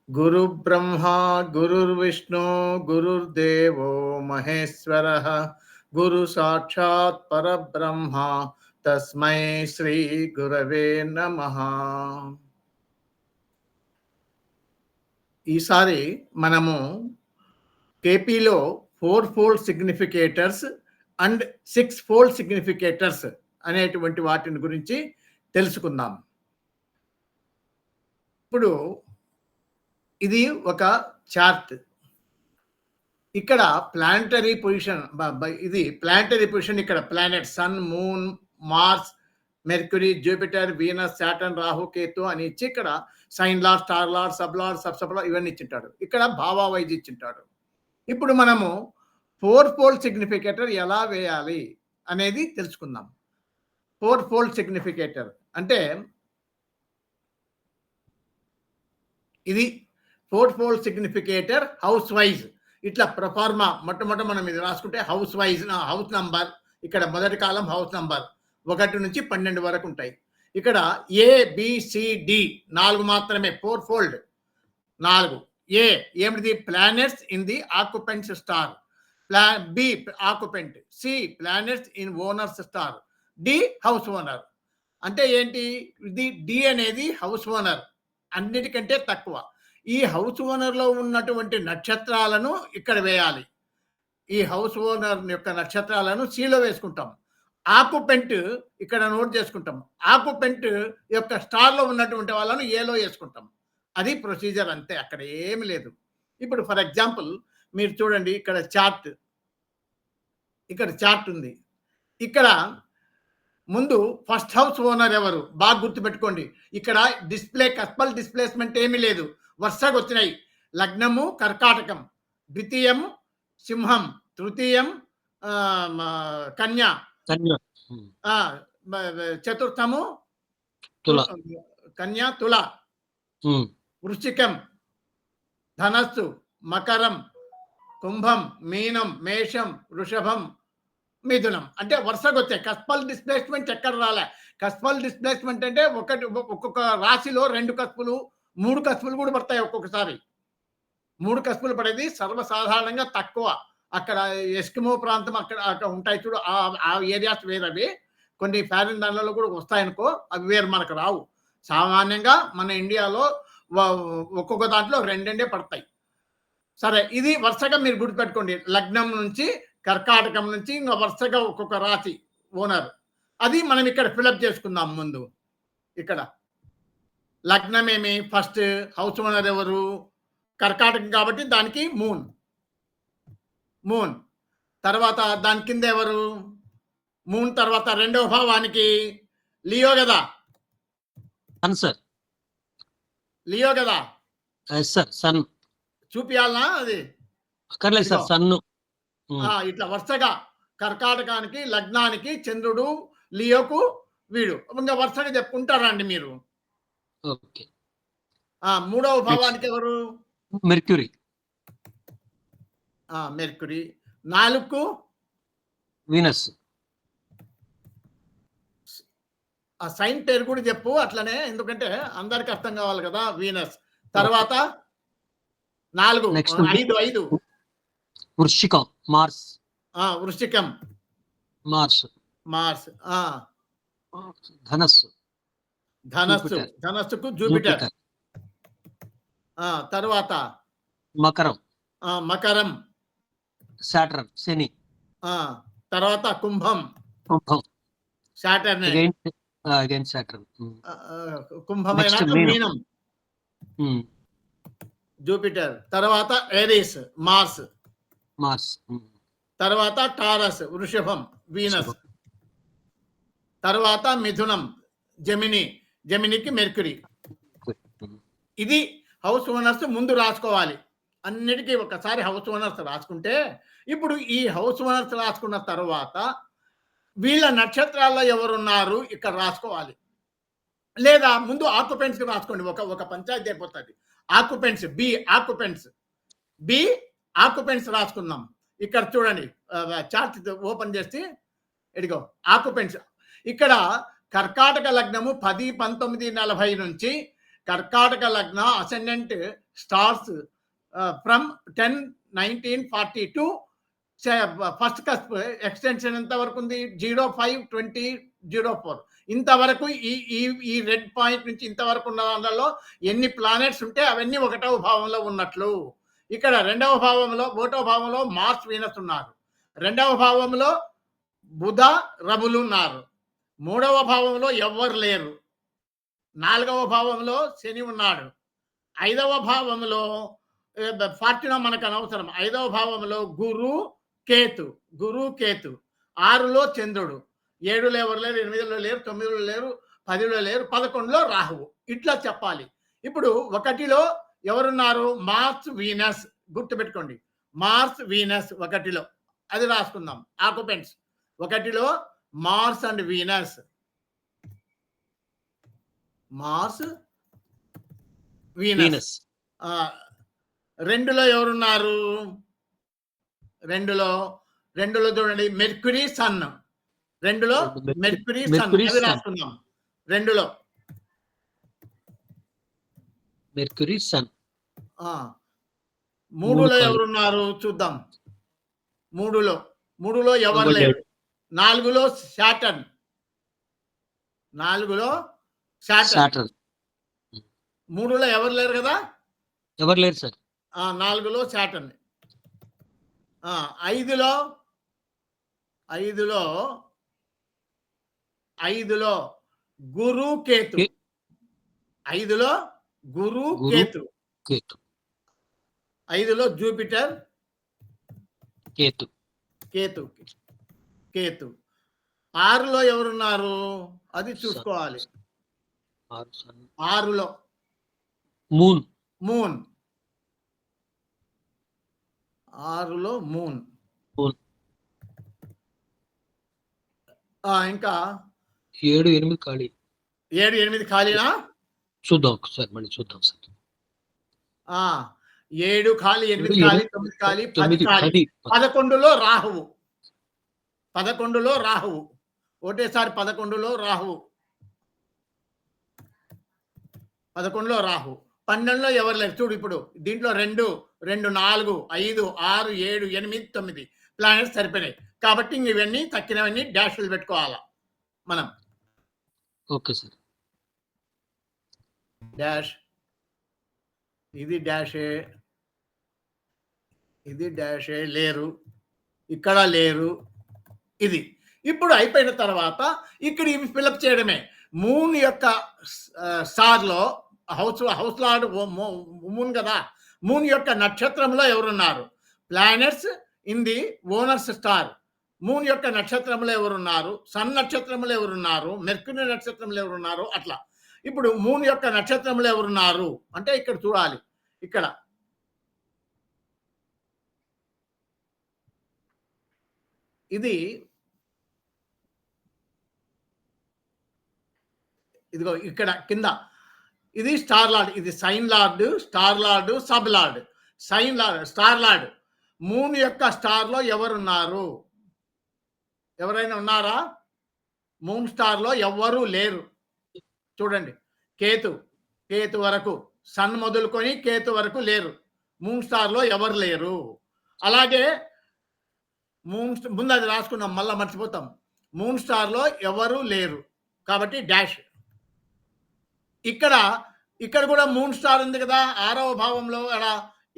గురు బ్రహ్మ గురుర్విష్ణు గురుర్దేవో మహేశ్వరః గురు సాక్షాత్ పరబ్రహ్మ తస్మై శ్రీ గురవే నమః. ఈసారి మనము కేపీలో 4 fold significators and 6 fold significators అనేటువంటి వాటిని గురించి తెలుసుకుందాం. ఇప్పుడు ఇది ఒక చార్ట్. ఇక్కడ ప్లానటరీ పొజిషన్, ఇది ప్లానటరీ పొజిషన్. ఇక్కడ planet sun, moon, Mars, Mercury, Jupiter, Venus, Saturn, Rahu, Ketu అని ఇచ్చి ఇక్కడ sign lord, star lord, sub lord, sub lord ఇవన్నీ ఇచ్చింటాడు. ఇక్కడ భావా వైజ్ ఇచ్చింటాడు. ఇప్పుడు మనము 4 ఫోల్డ్ సిగ్నిఫికేటర్ ఎలా వేయాలి అనేది తెలుసుకుందాం. 4 ఫోల్డ్ సిగ్నిఫికేటర్ అంటే ఇది 4 ఫోల్డ్ సిగ్నిఫికేటర్ హౌస్ వైజ్. ఇట్లా ప్రొఫార్మా మొట్టమొదట మనం ఇది రాసుకుంటే హౌస్ వైజ్, హౌస్ నంబర్, ఇక్కడ మొదటి కాలం హౌస్ నంబర్ 1 నుంచి 12 వరకు ఉంటాయి. ఇక్కడ ABCD 4 మాత్రమే, 4 ఫోల్డ్ 4. ఏ ఏమిటిది? Planets in the occupants star. B occupant. C planets in owners star. D house owner. అంటే ఏంటి? ఇది డి అనేది హౌస్ ఓనర్, అన్నిటికంటే తక్కువ. ఈ హౌస్ ఓనర్లో ఉన్నటువంటి నక్షత్రాలను ఇక్కడ వేయాలి. ఈ హౌస్ ఓనర్ యొక్క నక్షత్రాలను సిలో వేసుకుంటాం. ఆక్యుపెంట్ ఇక్కడ నోట్ చేసుకుంటాం. ఆక్యుపెంట్ యొక్క స్టార్లో ఉన్నటువంటి వాళ్ళను ఏలో వేసుకుంటాం. అది ప్రొసీజర్, అంతే, అక్కడ ఏమి లేదు. ఇప్పుడు ఫర్ ఎగ్జాంపుల్ మీరు చూడండి, ఇక్కడ చార్ట్, ఇక్కడ చార్ట్ ఉంది. ఇక్కడ ముందు ఫస్ట్ హౌస్ ఓనర్ ఎవరు బాగా గుర్తుపెట్టుకోండి. ఇక్కడ డిస్ప్లే కస్పల్ డిస్ప్లేస్మెంట్ ఏమీ లేదు, వరుసగా వచ్చినాయి. లగ్నము కర్కాటకం, ద్వితీయం సింహం, తృతీయం కన్యా, చతుర్థము కన్యా, తుల, వృశ్చికం, ధనస్సు, మకరం, కుంభం, మీనం, మేషం, వృషభం, మిథునం. అంటే వరుసగా వచ్చాయి. కస్పల్ డిస్ప్లేస్మెంట్ ఎక్కడ రాలే. కస్పల్ డిస్ప్లేస్మెంట్ అంటే ఒక్కొక్క రాశిలో 2 కస్పులు 3 కస్పులు కూడా పడతాయి. ఒక్కొక్కసారి 3 కస్పులు పడేది సర్వసాధారణంగా తక్కువ. అక్కడ ఎస్కిమో ప్రాంతం అక్కడ ఉంటాయి చూడు, ఆ ఏరియాస్ వేరవి. కొన్ని ఫారిన్ దానిలో కూడా వస్తాయనుకో, అవి వేరు, మనకు రావు. సామాన్యంగా మన ఇండియాలో ఒక్కొక్క దాంట్లో 2 పడతాయి. సరే, ఇది వరుసగా మీరు గుర్తుపెట్టుకోండి. లగ్నం నుంచి, కర్కాటకం నుంచి ఇంకా వరుసగా ఒక్కొక్క రాశి ఓనర్. అది మనం ఇక్కడ ఫిలప్ చేసుకుందాం. ముందు ఇక్కడ లగ్నం ఏమి, ఫస్ట్ హౌస్ ఓనర్ ఎవరు? కర్కాటకం కాబట్టి దానికి మూన్. తర్వాత దాని కింద ఎవరు? మూన్ తర్వాత 2వ భావానికి లియో కదా, లియో కదా సన్ చూపియాలనా? అది అక్కర్లేదు సార్, సన్ను. ఇట్లా వరుసగా కర్కాటకానికి, లగ్నానికి చంద్రుడు, లియోకు వీడు, ఇంకా వరుసగా చెప్పుకుంటారండి మీరు. ఓకే. 3వ భావానికి ఎవరు? మెర్క్యూరీ. మెర్క్యూరీ. 4కు వీనస్. ఆ సైన్ పేరు కూడా చెప్పు అట్లనే, ఎందుకంటే అందరికి అర్థం కావాలి కదా. వీనస్. తర్వాత 4, 5 వృశ్చికం, మార్స్. వృశ్చికం, మార్స్. ధనస్సు, ధనస్సుకు జూపిటర్. తర్వాత మకరం, సాటర్న్, శని. తర్వాత కుంభం, సాటర్న్. సాటర్న్. కుంభమైన మీనం, జూపిటర్. తర్వాత ఏరీస్, మార్స్. తర్వాత టారస్, వృషభం, వీనస్. తర్వాత మిథునం, జెమినికి మెర్క్యూరీ. ఇది హౌస్ ఓనర్స్ ముందు రాసుకోవాలి. అన్నిటికీ ఒకసారి హౌస్ ఓనర్స్ రాసుకుంటే, ఇప్పుడు ఈ హౌస్ ఓనర్స్ రాసుకున్న తర్వాత వీళ్ళ నక్షత్రాల్లో ఎవరున్నారు ఇక్కడ రాసుకోవాలి. లేదా ముందు ఆక్యుపెంట్స్ రాసుకోండి. ఒక పంచాయతీ అయిపోతుంది. ఆక్యుపెంట్స్, బి ఆక్యుపెంట్స్ రాసుకుందాం. ఇక్కడ చూడండి, చార్ట్ ఓపెన్ చేస్తే ఇదిగో ఆక్యుపెంట్స్. ఇక్కడ కర్కాటక లగ్నము 10, 19, 40 నుంచి కర్కాటక లగ్న ascendant stars from 10-1942 first cusp extension ఎంత వరకు ఉంది 05-2004 ఇంతవరకు ఈ రెడ్ పాయింట్ నుంచి ఇంతవరకు ఉన్న దానిలో ఎన్ని ప్లానెట్స్ ఉంటే అవన్నీ ఒకటవ భావంలో ఉన్నట్లు. ఇక్కడ రెండవ భావంలో ఒకటవ భావంలో మార్స్ వీనస్ ఉన్నారు, రెండవ భావంలో బుధ రవులు ఉన్నారు, మూడవ భావంలో ఎవ్వరు లేరు, నాలుగవ భావంలో శని ఉన్నాడు, ఐదవ భావంలో ఫార్చునా మనకు అనవసరం, ఐదవ భావంలో గురు కేతు, 6లో చంద్రుడు, 7లో ఎవరు లేరు, 8లో లేరు, 9లో లేరు, 10లో లేరు, 11లో రాహువు. ఇట్లా చెప్పాలి. ఇప్పుడు 1లో ఎవరున్నారు, మార్స్ వీనస్, గుర్తుపెట్టుకోండి, మార్స్ వీనస్ 1లో, అది రాసుకుందాం. ఆక్యుపెంట్స్ 1లో Mars and Venus, Mars Venus. 2లో ఎవరున్నారు, రెండులో చూడండి మెర్క్యూరీ సన్, 2లో మెర్క్యూరీ సన్, అది రాసుకుందాం. 2లో మెర్క్యూరీ సన్. 3లో ఎవరున్నారు చూద్దాం. 3లో ఎవరు లేరు. 4లో సాటర్న్, 3లో ఎవరు లేరు కదా, ఎవరు లేరు సార్. 4లో సాటర్న్. 5లో గురు కేతు, 5లో గురు కేతు, 5లో జూపిటర్ కేతు. 6లో ఎవరున్నారు అది చూసుకోవాలి. 6లో మూన్, 6లో మూన్. ఇంకా 7-8 ఖాళీ. 7-8 ఖాళీనా చూద్దాం ఒకసారి, మళ్ళీ చూద్దాం సార్. 7 ఖాళీ, 8 ఖాళీ, 9 ఖాళీ, 10 ఖాళీ. 11లో రాహువు, ఒకటేసారి 11లో రాహువు. 12లో ఎవరు లేరు చూడు. ఇప్పుడు దీంట్లో 2, 4, 5, 6, 7, 8, 9 ప్లానెట్స్ సరిపోయినాయి. కాబట్టి ఇవన్నీ తక్కినవన్నీ డాష్లు పెట్టుకోవాలా మనం. Okay sir. డాష్, ఇది డాషే, లేరు, ఇక్కడ లేరు, ఇది. ఇప్పుడు అయిపోయిన తర్వాత ఇక్కడ ఇవి ఫిలప్ చేయడమే. మూన్ యొక్క స్టార్లో హౌస్ లార్డ్ మూన్ కదా, మూన్ యొక్క నక్షత్రంలో ఎవరున్నారు, planets in the owners star. Moon యొక్క నక్షత్రంలో ఎవరున్నారు, సన్ నక్షత్రంలో ఎవరున్నారు, మెర్క్యూరీ నక్షత్రంలో ఎవరున్నారు, అట్లా. ఇప్పుడు మూన్ యొక్క నక్షత్రంలో ఎవరున్నారు అంటే ఇక్కడ చూడాలి. ఇక్కడ ఇది ఇదిగో ఇక్కడ కింద ఇది స్టార్ లార్డ్, ఇది sign lord, star lord, sub lord. Sign lord, star lord, moon యొక్క స్టార్లో ఎవరున్నారు, ఎవరైనా ఉన్నారా? మూన్ స్టార్లో ఎవ్వరూ లేరు. చూడండి, కేతు వరకు, సన్ మొదలుకొని కేతు వరకు లేరు. మూన్ స్టార్లో ఎవరు లేరు. అలాగే ముందు అది రాసుకున్నాం, మళ్ళీ మర్చిపోతాం. మూన్ స్టార్లో ఎవరు లేరు కాబట్టి డాష్. ఇక్కడ కూడా మూన్ స్టార్ ఉంది కదా 6వ భావంలో,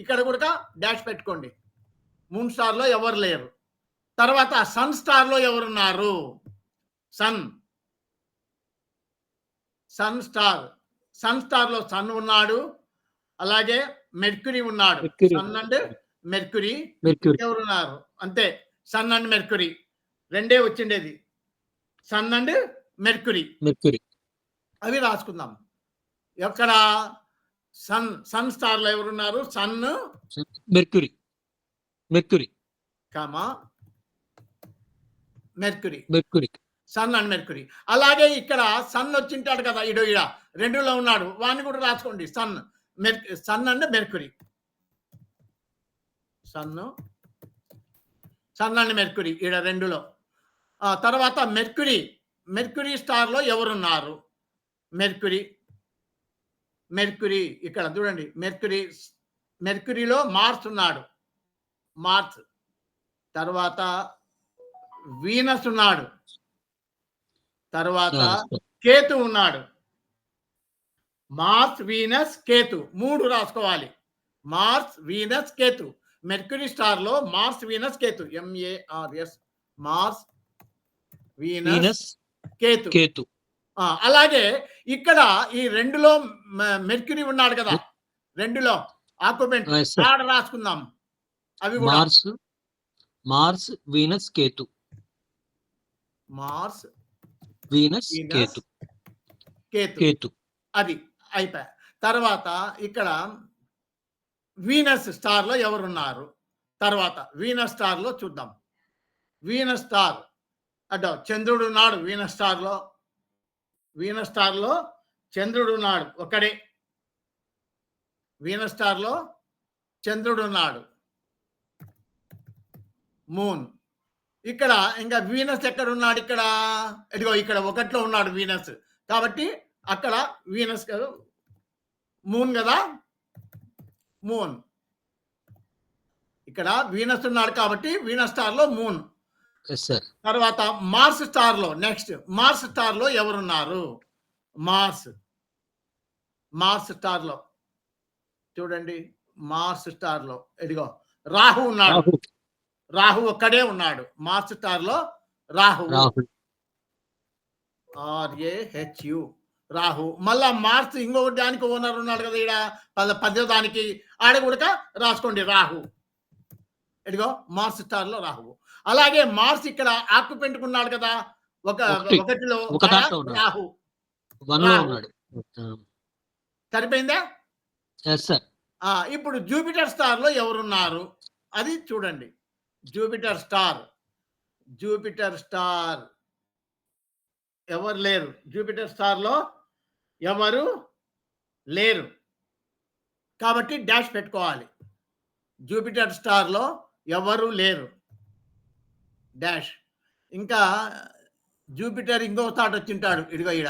ఇక్కడ కూడా డాష్ పెట్టుకోండి. మూన్ స్టార్లో ఎవరు లేరు. తర్వాత సన్ స్టార్లో ఎవరున్నారు, సన్ స్టార్లో సన్ ఉన్నాడు, అలాగే మెర్క్యూరీ ఉన్నాడు. సన్ అండ్ మెర్క్యూరీ ఎవరున్నారు, అంతే. సన్ అండ్ మెర్క్యూరీ రెండే వచ్చిండేది, సన్ అండ్ మెర్క్యూరీ. అవి రాసుకుందాం. ఎక్కడ సన్ స్టార్ లో ఎవరున్నారు, sun Mercury sun and Mercury. అలాగే ఇక్కడ సన్ వచ్చింటాడు కదా, ఇడ 2లో ఉన్నాడు, వాడిని కూడా రాసుకోండి. Sun and Mercury, sun and Mercury ఈడ 2లో. తర్వాత మెర్క్యూరీ స్టార్ లో ఎవరున్నారు, మెర్క్యూరీ ఇక్కడ చూడండి, మెర్క్యూరీలో మార్స్ ఉన్నాడు, మార్స్. తర్వాత వీనస్ ఉన్నాడు, తర్వాత కేతు ఉన్నాడు. మార్స్, వీనస్, కేతు 3 రాసుకోవాలి. Mars, Venus, Ketu. Mercury star లో Mars, Venus, Ketu. MARS, Mars, Venus, Ketu. Ketu. అలాగే ఇక్కడ ఈ 2లో మెర్క్యూరీ ఉన్నాడు కదా, 2లో ఆక్యుపెంట్ ఆడ రాసుకుందాం. అవి కూడా Mars, Venus, Ketu. Mars, Venus, Ketu. Ketu అది అయిపోయా. తర్వాత ఇక్కడ వీనస్ స్టార్ లో ఎవరున్నారు? తర్వాత వీనస్ స్టార్ లో చూద్దాం. వీనస్ స్టార్ అడ్డ చంద్రుడు ఉన్నాడు. వీనస్ స్టార్ లో చంద్రుడు ఉన్నాడు ఒకడే. వీనస్ స్టార్ లో చంద్రుడు ఉన్నాడు. మూన్. ఇక్కడ ఇంకా వీనస్ ఎక్కడ ఉన్నాడు? ఇక్కడ ఇదిగో ఇక్కడ 1లో ఉన్నాడు వీనస్. కాబట్టి అక్కడ వీనస్ కదా, మూన్ కదా, మూన్. ఇక్కడ వీనస్ ఉన్నాడు కాబట్టి వీనస్ స్టార్ లో మూన్. తర్వాత మార్స్ స్టార్ లో నెక్స్ట్ మార్స్ స్టార్ లో ఎవరున్నారు? మార్స్ స్టార్ లో చూడండి, మార్స్ స్టార్ లో ఇదిగో రాహు ఉన్నాడు. రాహు ఒక్కడే ఉన్నాడు మార్స్ స్టార్ లో. రాహు, RAHU, రాహు. మళ్ళా మార్స్ ఇంకొకటి దానికి ఓనర్ ఉన్నాడు కదా, ఇక్కడ 10వ దానికి ఆడ కూడా రాసుకోండి రాహు. ఇదిగో మార్స్ స్టార్ లో రాహు. అలాగే మార్స్ ఇక్కడ ఆక్యుపెంట్ ఉన్నాడు కదా, 1లో రాహు. సరిపోయిందా? ఇప్పుడు జూపిటర్ స్టార్ లో ఎవరున్నారు అది చూడండి. జూపిటర్ స్టార్ ఎవరు లేరు. జూపిటర్ స్టార్ లో ఎవరు లేరు కాబట్టి డాష్ పెట్టుకోవాలి. జూపిటర్ స్టార్ లో ఎవరు లేరు, డాష్. ఇంకా జూపిటర్ ఇంకో థాట్ వచ్చింటాడు, ఇదిగో ఈడ,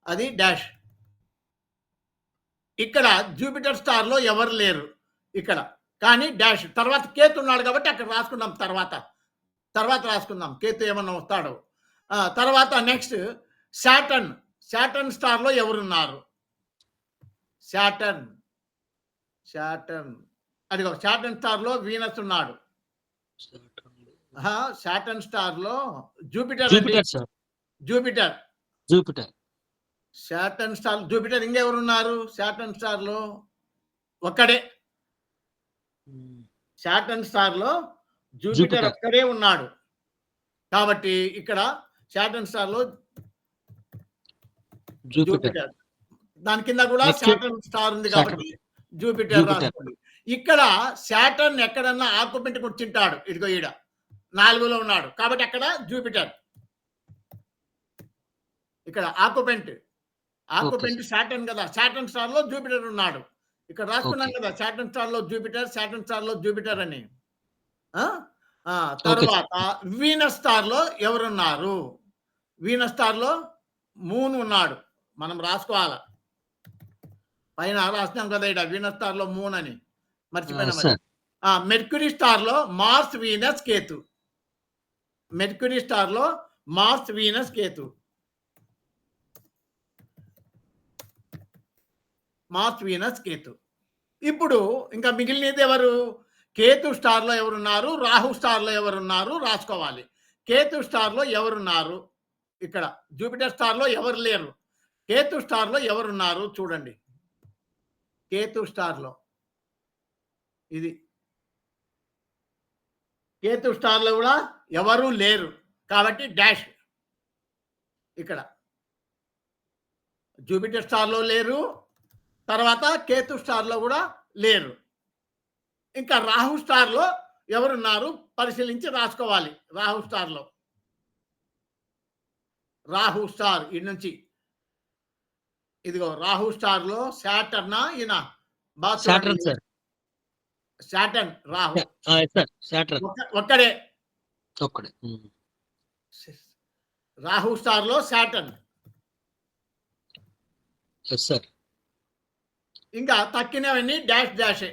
అది డాష్. ఇక్కడ జూపిటర్ స్టార్ లో ఎవరు లేరు ఇక్కడ, కానీ డాష్. తర్వాత కేతు ఉన్నాడు కాబట్టి అక్కడ రాసుకున్నాం. తర్వాత రాసుకుందాం కేతు ఏమన్నా వస్తాడు. తర్వాత నెక్స్ట్ శాటర్న్ స్టార్ లో ఎవరున్నారు? శాటర్న్ అదిగో శాటర్న్ స్టార్ లో వీనస్ ఉన్నాడు. శాటర్న్ స్టార్ లో జూపిటర్. శాటర్న్ స్టార్ జూపిటర్ ఇంకెవరున్నారు? శాటర్న్ స్టార్ లో ఒక్కడే. శాటర్న్ స్టార్ లో జూపిటర్ ఒక్కడే ఉన్నాడు కాబట్టి ఇక్కడ శాటర్న్ స్టార్ లో జూపిటర్. దాని కింద కూడా శాటర్న్ స్టార్ ఉంది కాబట్టి జూపిటర్ రాసుకోండి. ఇక్కడ శాటర్న్ ఎక్కడన్నా ఆక్యుపెంట్ కూర్చుంటాడు, ఇదిగో ఈడ 4లో ఉన్నాడు కాబట్టి అక్కడ జూపిటర్. ఇక్కడ ఆక్యుపెంట్ శాటర్న్ కదా, శాటర్న్ స్టార్ లో జూపిటర్ ఉన్నాడు. ఇక్కడ రాసుకున్నాం కదా శాటర్న్ స్టార్ లో జూపిటర్ అని. తర్వాత వీనస్ స్టార్ లో ఎవరున్నారు? వీనస్ స్టార్ లో మూన్ ఉన్నాడు. మనం రాసుకోవాలా, పైన రాసినాం కదా ఇక్కడ వీనస్ స్టార్ లో మూన్ అని, మర్చిపోయినా. మెర్క్యూరీ స్టార్ లో Mars, Venus, Ketu. Mercury star లో మార్స్, వీనస్, కేతు. ఇప్పుడు ఇంకా మిగిలినది ఎవరు? కేతు స్టార్ లో ఎవరున్నారు, రాహు స్టార్ లో ఎవరున్నారు రాసుకోవాలి. కేతు స్టార్ లో ఎవరున్నారు? ఇక్కడ జూపిటర్ స్టార్ లో ఎవరు లేరు. కేతు స్టార్ లో ఎవరున్నారు చూడండి. కేతు స్టార్ లో ఇది, కేతు స్టార్ లో కూడా ఎవరు లేరు కాబట్టి డాష్. ఇక్కడ జూపిటర్ స్టార్ లో లేరు, తర్వాత కేతు స్టార్ లో కూడా లేరు. ఇంకా రాహు స్టార్ లో ఎవరున్నారు పరిశీలించి రాసుకోవాలి. రాహు స్టార్ ఇటు నుంచి ఇదిగో రాహు స్టార్ లో శాటర్న్ ఈయన శాటర్న్ రాహు ఒక్కడే. రాహు స్టార్ లో శాటర్న్. ఇంకా తక్కినవన్నీ డాష్ డాషే.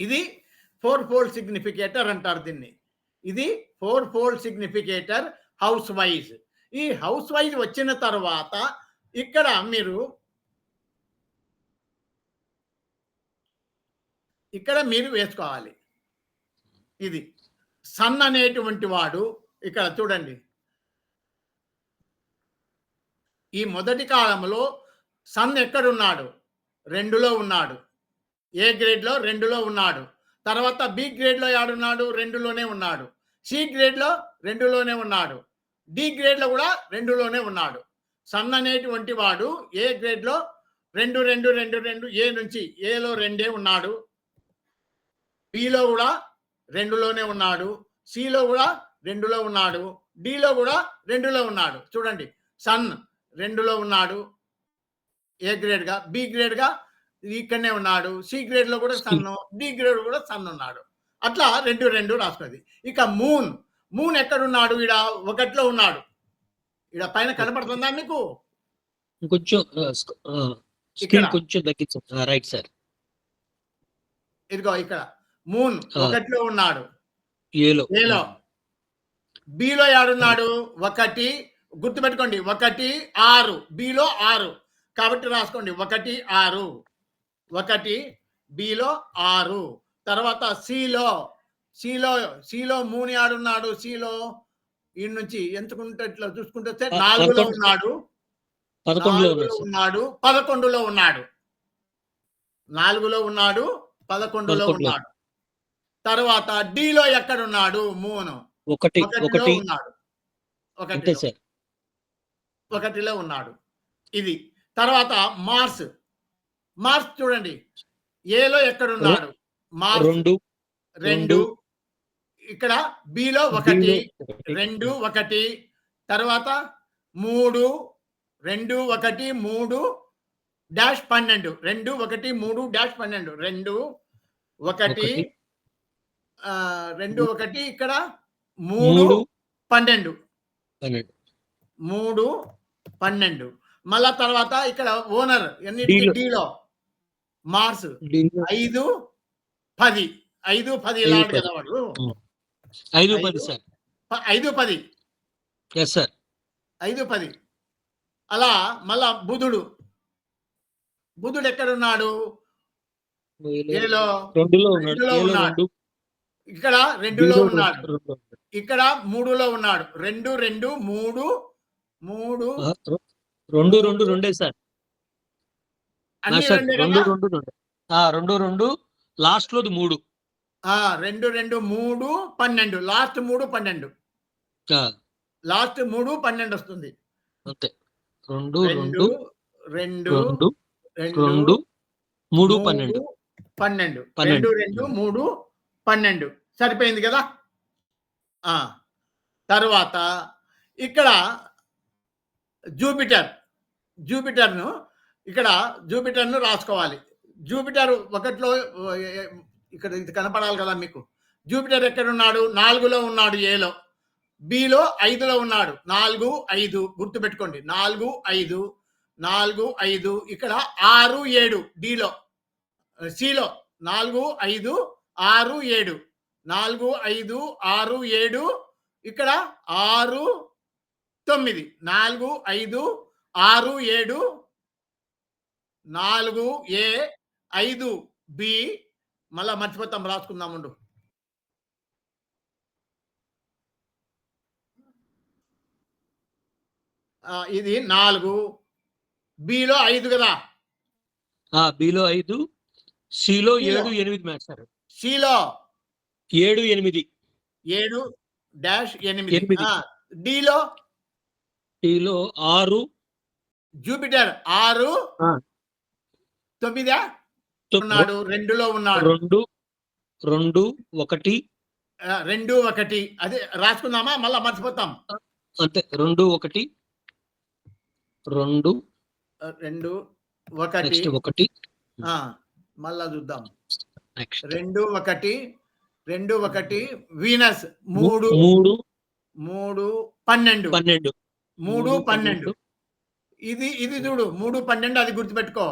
ఇది 4-fold సిగ్నిఫికేటర్ అంటారు దీన్ని. ఇది 4-fold సిగ్నిఫికేటర్ హౌస్ వైజ్. ఈ హౌస్ వైజ్ వచ్చిన తర్వాత ఇక్కడ మీరు వేసుకోవాలి. ఇది సన్ అనేటువంటి వాడు ఇక్కడ చూడండి. ఈ మొదటి కాలంలో సన్ ఎక్కడున్నాడు? 2లో ఉన్నాడు. ఏ గ్రేడ్లో? 2లో ఉన్నాడు. తర్వాత బి గ్రేడ్లో ఏడున్నాడు? 2లోనే ఉన్నాడు. సి గ్రేడ్లో 2లోనే ఉన్నాడు. డి గ్రేడ్లో కూడా 2లోనే ఉన్నాడు. సన్ అనేటువంటి వాడు ఏ గ్రేడ్లో 2 2 2 2 ఏ నుంచి ఏలో 2 ఉన్నాడు. బిలో కూడా 2లోనే ఉన్నాడు. సిలో కూడా 2లో ఉన్నాడు. డిలో కూడా 2లో ఉన్నాడు. చూడండి, సన్ 2లో ఉన్నాడు ఏ గ్రేడ్గా. బి గ్రేడ్గా ఇక్కడనే ఉన్నాడు. సి గ్రేడ్లో కూడా సన్, డి గ్రేడ్ కూడా సన్ ఉన్నాడు. అట్లా 2 2 రాసుకున్నది. ఇక మూన్ ఎక్కడున్నాడు? ఈడ 1లో ఉన్నాడు. ఈడ పైన కనపడుతుందా మీకు? కొంచెం కొంచెం తగ్గించండి. Right sir. ఇదిగో ఇక్కడ మూన్ 1లో ఉన్నాడు. ఏలో. బిలో ఏడున్నాడు? 1. గుర్తుపెట్టుకోండి, 1 6. బిలో 6 కాబట్టి రాసుకోండి 1 6. 1 బిలో 6. తర్వాత సిలో మూని ఆడున్నాడు. సిలో ఈ నుంచి ఎంచుకుంటే ఇట్లా చూసుకుంటే 4లో ఉన్నాడు. 11లో ఉన్నాడు. 11లో ఉన్నాడు. 4లో ఉన్నాడు. 11లో ఉన్నాడు. తర్వాత డిలో ఎక్కడున్నాడు? మూన్ 1లో ఉన్నాడు. 1లో ఉన్నాడు. ఇది తర్వాత మార్స్ చూడండి, ఏలో ఎక్కడున్నాడు? మార్స్ 2. ఇక్కడ బిలో 1 2 1. తర్వాత 3 2 1 3 డాష్ 12. 2 1 3 డాష్ 12. 2 1 2 1 ఇక్కడ 3 12. 3 12. మళ్ళా తర్వాత ఇక్కడ ఓనర్ ఎన్నిటికి? డిలో మార్స్ 5 10. 5 10 ఇలాంటి కదా వాడు. 5 10 సార్. 5 10. Yes sir. 5 10. అలా మళ్ళా బుధుడు ఎక్కడున్నాడు? ఏలో 2లో ఉన్నాడు. ఇక్కడ 2లో ఉన్నాడు. ఇక్కడ 3లో ఉన్నాడు. 2 2 3 2 2 2 సార్. అన్ని 2 2 లాస్ట్ లోది 3. 2 2 3 12. లాస్ట్ 3 12. లాస్ట్ 3 12 వస్తుంది. అంతే. 2 2 2 2 3 12. 12. 2 2 3 12 సరిపోయింది కదా. తర్వాత ఇక్కడ జూపిటర్ను ఇక్కడ జూపిటర్ను రాసుకోవాలి. జూపిటర్ 1లో ఇక్కడ ఇది కనపడాలి కదా మీకు. జూపిటర్ ఎక్కడున్నాడు? 4లో ఉన్నాడు ఏలో. బిలో 5లో ఉన్నాడు. 4 5 గుర్తుపెట్టుకోండి. 4 5. ఇక్కడ 6 7 డిలో. సిలో 4 5 6 7. 4 5 6 7. ఇక్కడ 6 9. 4 5 6 7. 4 ఏ 5 బి. మళ్ళా మర్చిపోతాం, రాసుకుందామండు. ఇది 4. బిలో 5 కదా. బిలో 5. సిలో 7 8 మ్యాచ్ సార్. సిలో 7 8. 7 డాష్ 8. డిలో 6. జూపిటర్ 6 9 ఉన్నాడు. 2లో ఉన్నాడు. 2 1. 2 1. అదే రాసుకుందామా? మళ్ళా మర్చిపోతాం. అంతే. 2 1. 2 2 1 నెక్స్ట్ 1 మళ్ళా చూద్దాం. నెక్స్ట్ 2 1 వీనస్ 3 3 12 12 3 12 ఇది చూడు 3 12 అది గుర్తుపెట్టుకో.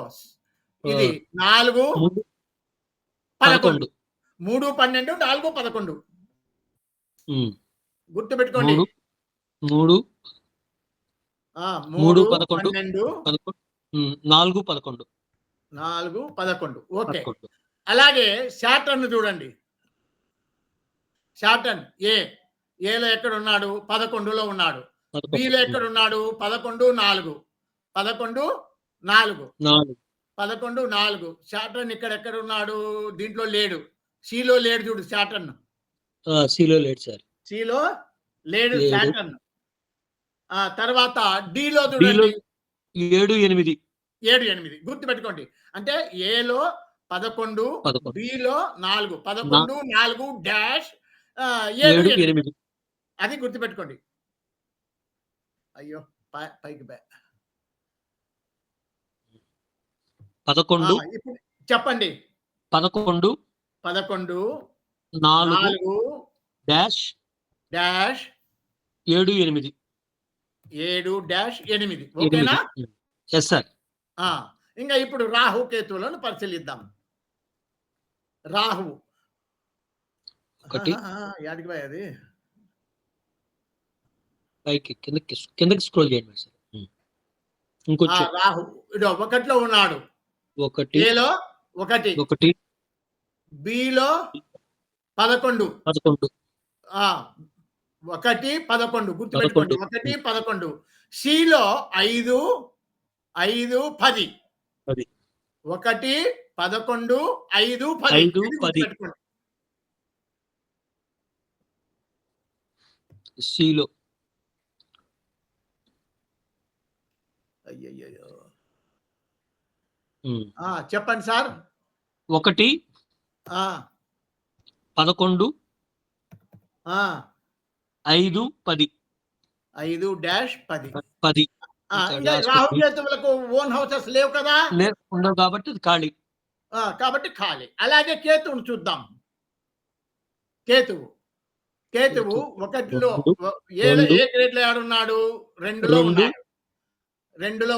ఇది 4 11 3 12 4 11 గుర్తుపెట్టుకోండి. 3 3 11 12 4 11 4 11 ఓకే. అలాగే శాటర్న్ చూడండి. శాటర్న్ ఏలో ఎక్కడ ఉన్నాడు? 11లో ఉన్నాడు. బిలో ఎక్కడ ఉన్నాడు? 11 4 11 4 శాటర్న్ ఇక్కడ ఉన్నాడు? దీంట్లో లేడు. సిలో లేడు చూడు శాటర్న్. సిలో లేడు సార్. సిలో లేడు శాటర్న్. తర్వాత డిలో చూడండి. 7 8 గుర్తుపెట్టుకోండి. అంటే ఏలో 11 బిలో 4 11 4 డాష్ 7 8 అది గుర్తుపెట్టుకోండి. అయ్యో పైకి 11 ఇప్పుడు చెప్పండి. 11 4 డాష్ 7 8 ఓకేనా? Yes sir. ఇంకా ఇప్పుడు రాహు కేతువులను పరిశీలిద్దాం. రాహు యాడికి పోయి అది పైకి కిందకి స్క్రోల్ చేయండి సార్. ఇంకొంచెం. రాహు 1లో ఉన్నాడు. 1 ఏలో 1 బిలో 11 1 11 గుర్తుపెట్టుకోండి. 1 11 సిలో 5 5 10 1 11 5 10 గుర్తుపెట్టుకోండి. సిలో అయ్యయ్యో చెప్పండి సార్. 1 11 5 10 5 డాష్ 10 రాహు కేతువులకు ఓన్ హౌసెస్ లేవు కదా, ఉండవు కాబట్టి ఖాళీ. అలాగే కేతువును చూద్దాం. కేతువు 1లో ఏ గ్రేడ్ లో ఆడున్నాడు? 2లో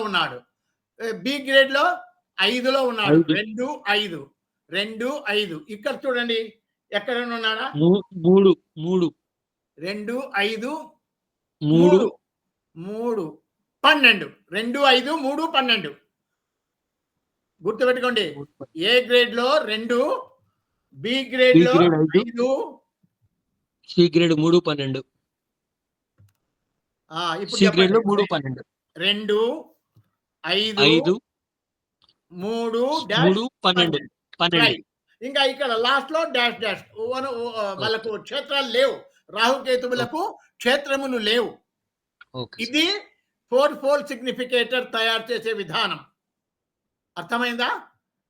ఉన్నాడు. బి గ్రేడ్ లో 5లో ఉన్నాడు. 2 5 ఇక్కడ చూడండి ఎక్కడ ఉన్నాడా? 3 2 5 3 12 2 5 3 12 గుర్తుపెట్టుకోండి. ఏ గ్రేడ్ లో 2, బి గ్రేడ్ లో 5, సి గ్రేడ్ 3 12 సి గ్రేడ్ లో 3 12 2 5 3 డాష్ 12 ఇంకా ఇక్కడ లాస్ట్ లో డాష్ వాళ్ళకు క్షేత్రాలు లేవు. రాహుకేతువులకు క్షేత్రములు లేవు. ఇది 4-fold సిగ్నిఫికేటర్ తయారు చేసే విధానం. అర్థమైందా?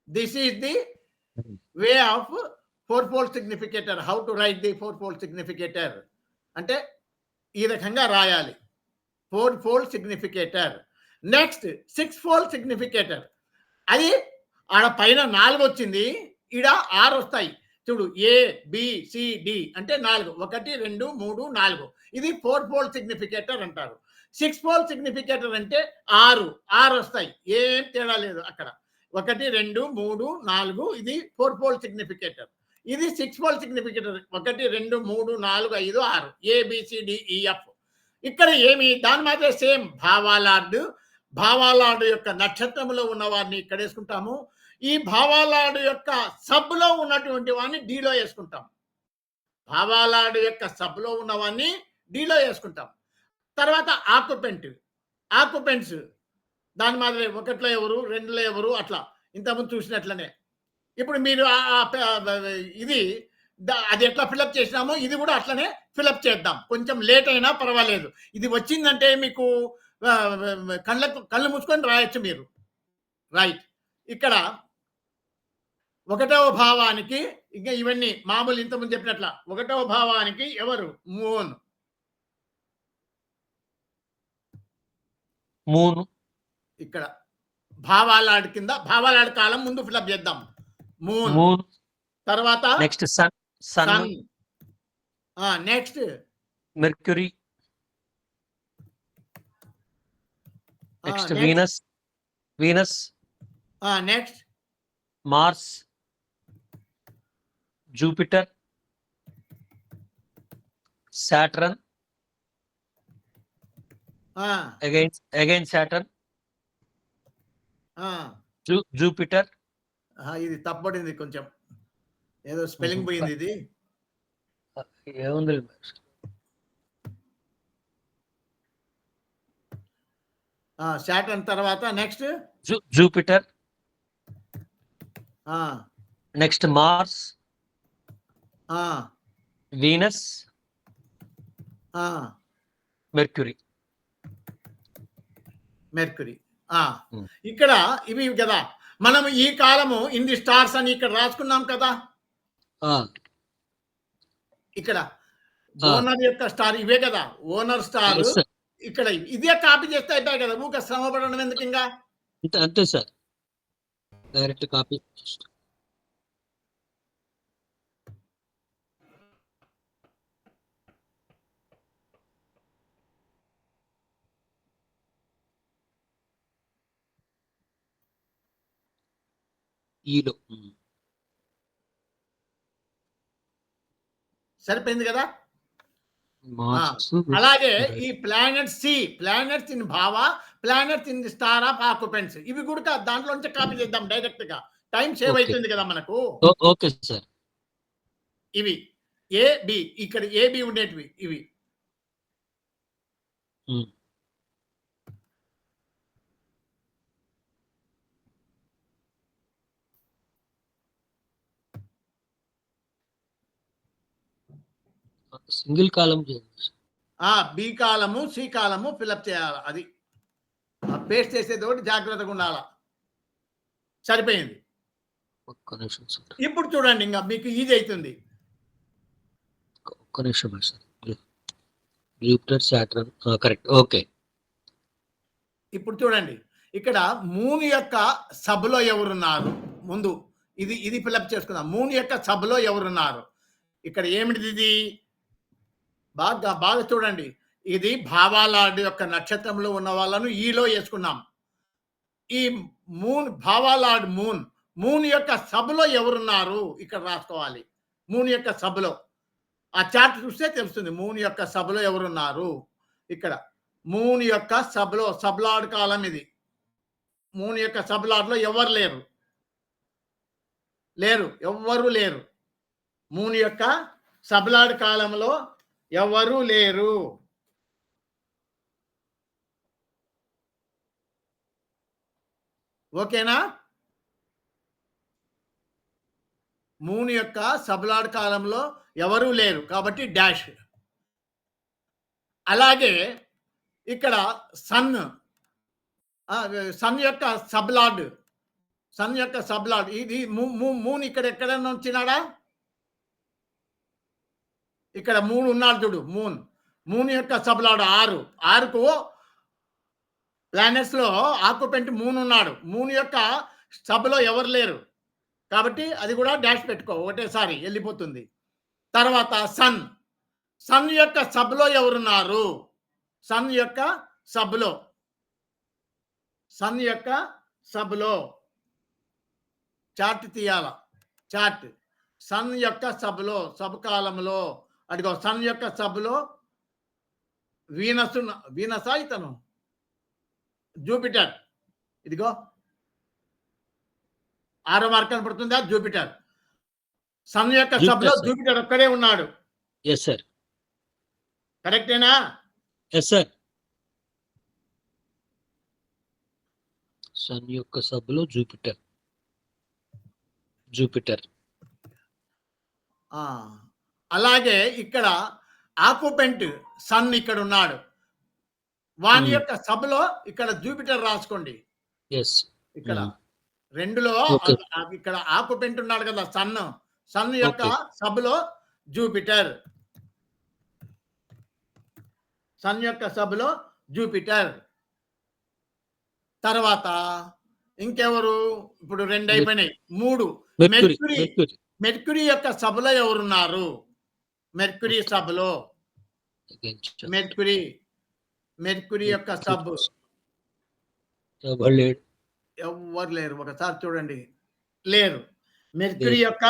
This is the way of 4-fold significator. How to right the 4-fold significator అంటే ఈ రకంగా రాయాలి. 4-fold significator. Next 6-fold significator. అది ఆడ పైన 4 వచ్చింది, ఈడ 6 వస్తాయి చూడు. ఏ బి సి డి అంటే 4 1 2 3 4 ఇది 4-fold significator అంటారు. 6-fold significator అంటే 6 వస్తాయి. ఏం తేడా లేదు అక్కడ. 1 2 3 4 ఇది 4-fold significator. ఇది 6-fold significator. 1 2 3 4 5 6 ABCDEF. ఇక్కడ ఏమి దాని మాత్రమే సేమ్ భావాలార్డు యొక్క నక్షత్రములో ఉన్న వారిని ఇక్కడ వేసుకుంటాము. ఈ భావాలార్డు యొక్క సబ్లో ఉన్నటువంటి వాడిని డిలో వేసుకుంటాం. భావాలార్డు యొక్క సబ్లో ఉన్నవాడిని డిలో వేసుకుంటాం. తర్వాత ఆక్యుపెంట్స్ దాని మాదిరి 1లో ఎవరు 2లో ఎవరు అట్లా ఇంతకుముందు చూసినట్లనే. ఇప్పుడు మీరు ఇది అది ఎట్లా ఫిలప్ చేసినామో ఇది కూడా అట్లనే ఫిలప్ చేద్దాం. కొంచెం లేట్ అయినా పర్వాలేదు. ఇది వచ్చిందంటే మీకు కళ్ళు మూసుకొని రాయొచ్చు మీరు. రైట్. ఇక్కడ 1వ భావానికి ఇంకా ఇవన్నీ మామూలు ఇంతకుముందు చెప్పినట్ల 1వ భావానికి ఎవరు? మూన్ ఇక్కడ భావాలాడ్ కింద భావాలాడ్ కాలం ముందు ఫిల్అప్ చేద్దాం. మూన్ మూన్, తర్వాత next sun, sun, sun, next Mercury, next next Venus, Venus, next Mars, Jupiter, Saturn, again Saturn, Jupiter. ఇది తప్పబడింది కొంచెం, ఏదో స్పెల్లింగ్ పోయింది ఇది. ఏముంది సాటర్న్ తర్వాత next Jupiter, next Mars, Venus, Mercury. Mercury. ఇక్కడ ఇవి కదా మనం ఈ కాలము ఇన్ని స్టార్స్ అని ఇక్కడ రాసుకున్నాం కదా. ఇక్కడ ఓనర్ యొక్క స్టార్ ఇవే కదా, ఓనర్ స్టార్. ఇక్కడ ఇదే కాపీ చేస్తే అయిపోయి కదా, ఊక శ్రమ పడడం ఎందుకు ఇంకా. అంతే సార్, డైరెక్ట్ కాపీ. ఈలో సరిపోయింది కదా. అలాగే ఈ ప్లానెట్స్ ఇన్ భావ, planets in star of occupants, ఇవి కూడా దాంట్లో నుంచి కాపీ చేద్దాం డైరెక్ట్ గా, టైం సేవ్ అవుతుంది కదా మనకు. Okay sir. ఇవి ఏబి, ఇక్కడ ఏబి ఉండేటివి ఇవి. సింగిల్ కాలం బి కాలము, సి కాలము ఫిల్అప్ చేయాలి. అది పేస్ట్ చేసేది ఒకటి జాగ్రత్తగా ఉండాలా. సరిపోయింది. ఒక్క నిమిషం సార్. ఇప్పుడు చూడండి, ఇంకా మీకు ఈజీ అవుతుంది. ఒక్క నిమిషం sir. Jupiter, Saturn, correct. Okay. ఇప్పుడు చూడండి, ఇక్కడ మూన్ యొక్క సబ్లో ఎవరున్నారు, ముందు ఇది ఫిల్అప్ చేసుకుందాం. మూన్ యొక్క సబ్లో ఎవరున్నారు, ఇక్కడ ఏమిటిది ఇది, బాగా చూడండి. ఇది భావాలాడ్ యొక్క నక్షత్రంలో ఉన్న వాళ్ళను ఈలో వేసుకున్నాం. ఈ మూన్ భావాలాడ్ మూన్ యొక్క సబ్లో ఎవరున్నారు ఇక్కడ రాసుకోవాలి. మూన్ యొక్క సబ్లో ఆ చార్ట్ చూస్తే తెలుస్తుంది మూన్ యొక్క సబ్లో ఎవరున్నారు. ఇక్కడ మూన్ యొక్క సబ్లో, సబ్లాడ్ కాలం ఇది. మూన్ యొక్క సబ్లాడ్లో ఎవరు లేరు. మూన్ యొక్క సబ్లాడ్ కాలంలో ఎవరు లేరు. ఓకేనా. మూన్ యొక్క సబ్లాడ్ కాలంలో ఎవరు లేరు కాబట్టి డాష్. అలాగే ఇక్కడ సన్ యొక్క సబ్లాడ్ ఇది మూన్ ఇక్కడ ఎక్కడైనా వచ్చినాడా, ఇక్కడ 3 ఉన్నాడు చూడు. మూన్ యొక్క సబ్లాడ్ 6కు ప్లానెట్స్ లో ఆక్యుపెంట్ మూన్ ఉన్నాడు. మూన్ యొక్క సబ్లో ఎవరు లేరు కాబట్టి అది కూడా డాష్ పెట్టుకో, ఒకటేసారి వెళ్ళిపోతుంది. తర్వాత సన్ యొక్క సబ్లో ఎవరున్నారు, సన్ యొక్క సబ్లో చార్ట్ తీయాల. చార్ట్ సన్ యొక్క సబ్లో, సబ్ కాలంలో అడిగో సన్ యొక్క సబ్లో వీనసా ఇతను జూపిటర్. ఇదిగో 6వ మార్క్ కనపడుతుందా, జూపిటర్. సన్ యొక్క సబ్లో జూపిటర్ ఒక్కడే ఉన్నాడు. Yes sir. కరెక్టేనా. Yes sir. సన్ యొక్క సబ్లో జూపిటర్. అలాగే ఇక్కడ ఆక్యుపెంట్ సన్ ఇక్కడ ఉన్నాడు. వాని యొక్క సబ్లో ఇక్కడ జూపిటర్ రాసుకోండి. ఇక్కడ 2లో ఇక్కడ ఆక్యుపెంట్ ఉన్నాడు కదా సన్ యొక్క సబ్లో జూపిటర్. సన్ యొక్క సబ్లో జూపిటర్. తర్వాత ఇంకెవరు? ఇప్పుడు 2 అయిపోయినాయి. 3 మెర్క్యూరీ మెర్క్యూరీ. మెర్క్యూరీ మెర్క్యూరీ యొక్క సభలో ఎవరున్నారు? మెర్క్యూరీ సభలో మెర్క్యూరీ మెర్క్యూరీ యొక్క సబ్ ఎవరు లేడు. ఎవ్వరు లేరు. ఒకసారి చూడండి. లేరు. మెర్క్యూరీ యొక్క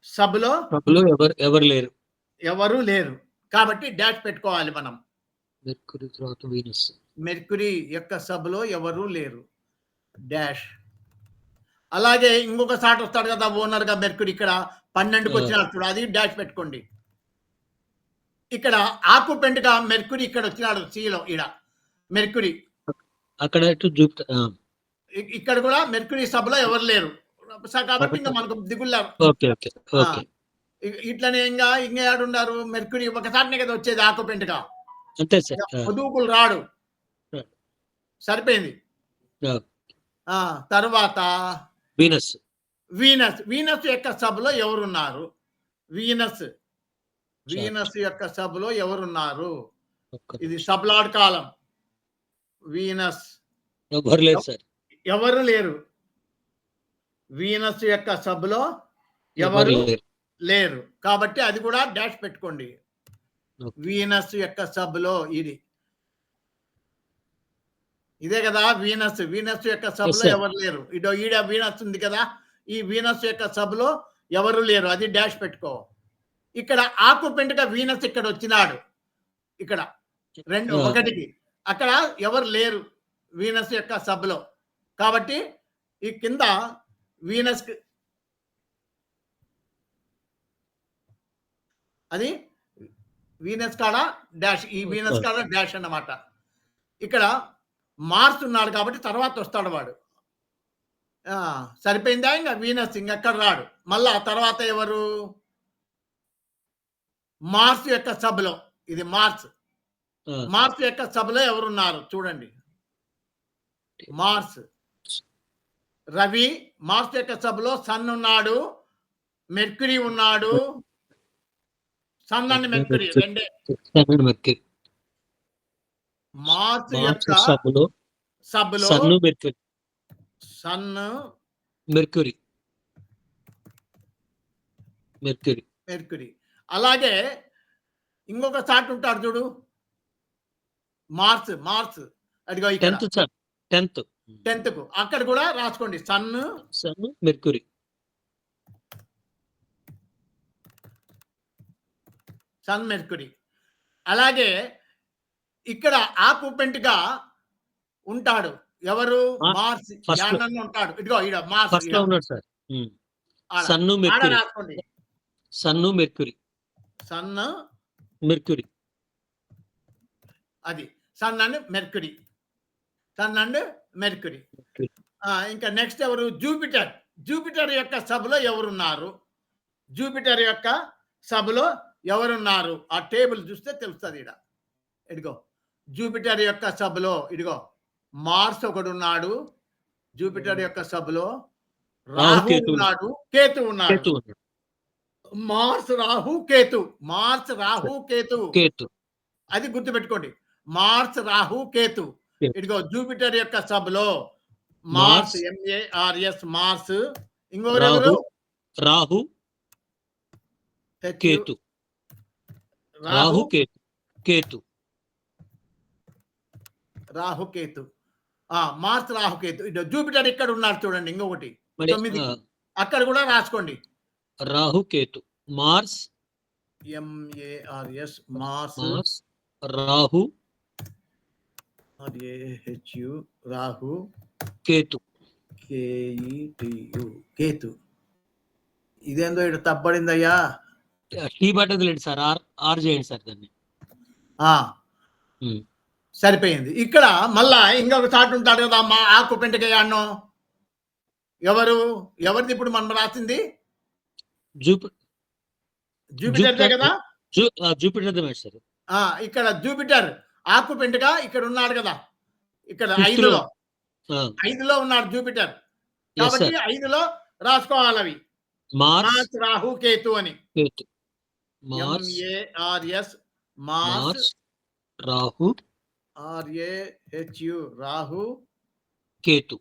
సభలో సభలో ఎవరు లేరు. ఎవరు లేరు. కాబట్టి డాష్ పెట్టుకోవాలి మనం. మెర్క్యూరీ తర్వాత వీనస్. మెర్క్యూరీ యొక్క సభలో ఎవరు లేరు. డాష్. అలాగే ఇంకొక సాట్ వస్తాడు కదా ఓనర్‌గా మెర్క్యూరీ ఇక్కడ 12కి వచ్చినాడు చూడు అది డాష్ పెట్టుకోండి. ఇక్కడ ఆక్యుపెంట్‌గా మెర్క్యూరీ ఇక్కడ వచ్చినాడు సిలో ఈడ. మెర్క్యూరీ. అక్కడ జూపిటర్. ఇక్కడ కూడా మెర్క్యూరీ సభలో ఎవరు లేరు. కాబట్టి ఇంకా మనకు దిగుల్లా. Okay okay okay. ఇట్లనే ఇంకా ఏడున్నారు మెర్క్యూరీ ఒకసారినే కదా వచ్చేది ఆక్యుపెంట్‌గా. అంతే సార్. పొదుపులు రాడు. సరిపోయింది. తర్వాత వీనస్. వీనస్. వీనస్ యొక్క సభలో ఎవరున్నారు? వీనస్. వీనస్ యొక్క సభలో ఎవరున్నారు? ఇది సబ్లాడ్ కాలం. వీనస్. ఎవరు లేరు సార్. ఎవరు లేరు. వీనస్ యొక్క సభలో ఎవరు లేరు. కాబట్టి అది కూడా డాష్ పెట్టుకోండి. వీనస్ యొక్క సభలో ఇది. ఇదే కదా వీనస్. వీనస్ యొక్క సభలో ఎవరు లేరు. ఇదో ఈడ వీనస్ ఉంది కదా. ఈ వీనస్ యొక్క సభలో ఎవరు లేరు. అది డాష్ పెట్టుకో. ఇక్కడ ఆక్యుపెంట్‌గా వీనస్ ఇక్కడ వచ్చినాడు. ఇక్కడ 1కి. అక్కడ ఎవరు లేరు వీనస్ యొక్క సభలో. కాబట్టి ఈ కింద వీనస్ అది వీనస్ కాడ డాష్. ఈ వీనస్ కాడ డాష్ అన్నమాట. ఇక్కడ మార్స్ ఉన్నాడు కాబట్టి తర్వాత వస్తాడు వాడు. సరిపోయిందా? ఇంకా వీనస్ ఇంకెక్కడ రాడు. మళ్ళా తర్వాత ఎవరు? మార్స్ యొక్క సభలో. ఇది మార్స్. మార్స్ యొక్క సభలో ఎవరున్నారు చూడండి. మార్స్. రవి. మార్స్ యొక్క సభలో సన్ ఉన్నాడు. మెర్క్యూరీ ఉన్నాడు. సన్ అండ్ మెర్క్యూరీ రెండే. మార్స్ యొక్క సభలో సన్ మెర్క్యూరీ. అలాగే ఇంకొక సాట్ ఉంటాడు చూడు. మార్స్. మార్స్ అదిగో 10th కు. అక్కడ కూడా రాసుకోండి. Sun Mercury. Sun Mercury. అలాగే ఇక్కడ ఆక్యుపెంట్‌గా ఉంటాడు ఎవరు? మార్స్. యానన్న ఉంటాడు. ఇదిగో ఈడ మార్స్. ఫస్ట్ లో ఉన్నాడు సార్. Sun Mercury. రాసుకోండి. Sun Mercury. Sun Mercury. అది Sun and Mercury. Sun and Mercury. ఇంకా నెక్స్ట్ ఎవరు? జూపిటర్. జూపిటర్ యొక్క సభలో ఎవరున్నారు? జూపిటర్ యొక్క సభలో ఎవరున్నారు? ఆ టేబుల్ చూస్తే తెలుస్తుంది. ఈడ ఇదిగో జూపిటర్ యొక్క సభలో ఇదిగో మార్స్ ఒకడు ఉన్నాడు. జూపిటర్ యొక్క సభలో రాహు ఉన్నాడు. కేతు ఉన్నాడు. మార్స్ రాహు కేతు. మార్స్ రాహు కేతు. అది గుర్తుపెట్టుకోండి. మార్స్ రాహు కేతు. ఇదిగో జూపిటర్ యొక్క సభలో మార్స్. MARS Mars. ఇంకొకరు రాహు కేతు. రాహు కేతు. రాహు కేతు. మార్స్ రాహు కేతు. ఇదో జూపిటర్ ఇక్కడ ఉన్నాడు చూడండి. ఇంకొకటి 9 అక్కడ కూడా రాసుకోండి. Rahu Ketu. Mars. MARS Mars. Rahu. RAHU Rahu. Ketu. KETU Ketu. ఇదేందో ఇక్కడ తప్పబడిందయ్యా. టీ పట్టదు లేండి సార్. ఆర్ చేయండి సార్ దాన్ని. సరిపోయింది. ఇక్కడ మళ్ళా ఇంకొక చాట్ ఉంటాడు కదా. మా ఆక్యుపెంట్‌గా అన్నో ఎవరు? ఎవరిది ఇప్పుడు మనం రాసింది? జూపిటర్దే కదా. Jupiter sir. ఇక్కడ జూపిటర్ ఆక్యుపెంట్‌గా ఇక్కడ ఉన్నాడు కదా. ఇక్కడ 5లో ఉన్నాడు జూపిటర్. కాబట్టి 5లో రాసుకోవాలి అవి. మార్స్ రాహు కేతు అని. MARS Mars. Rahu. RAHU Rahu. Ketu.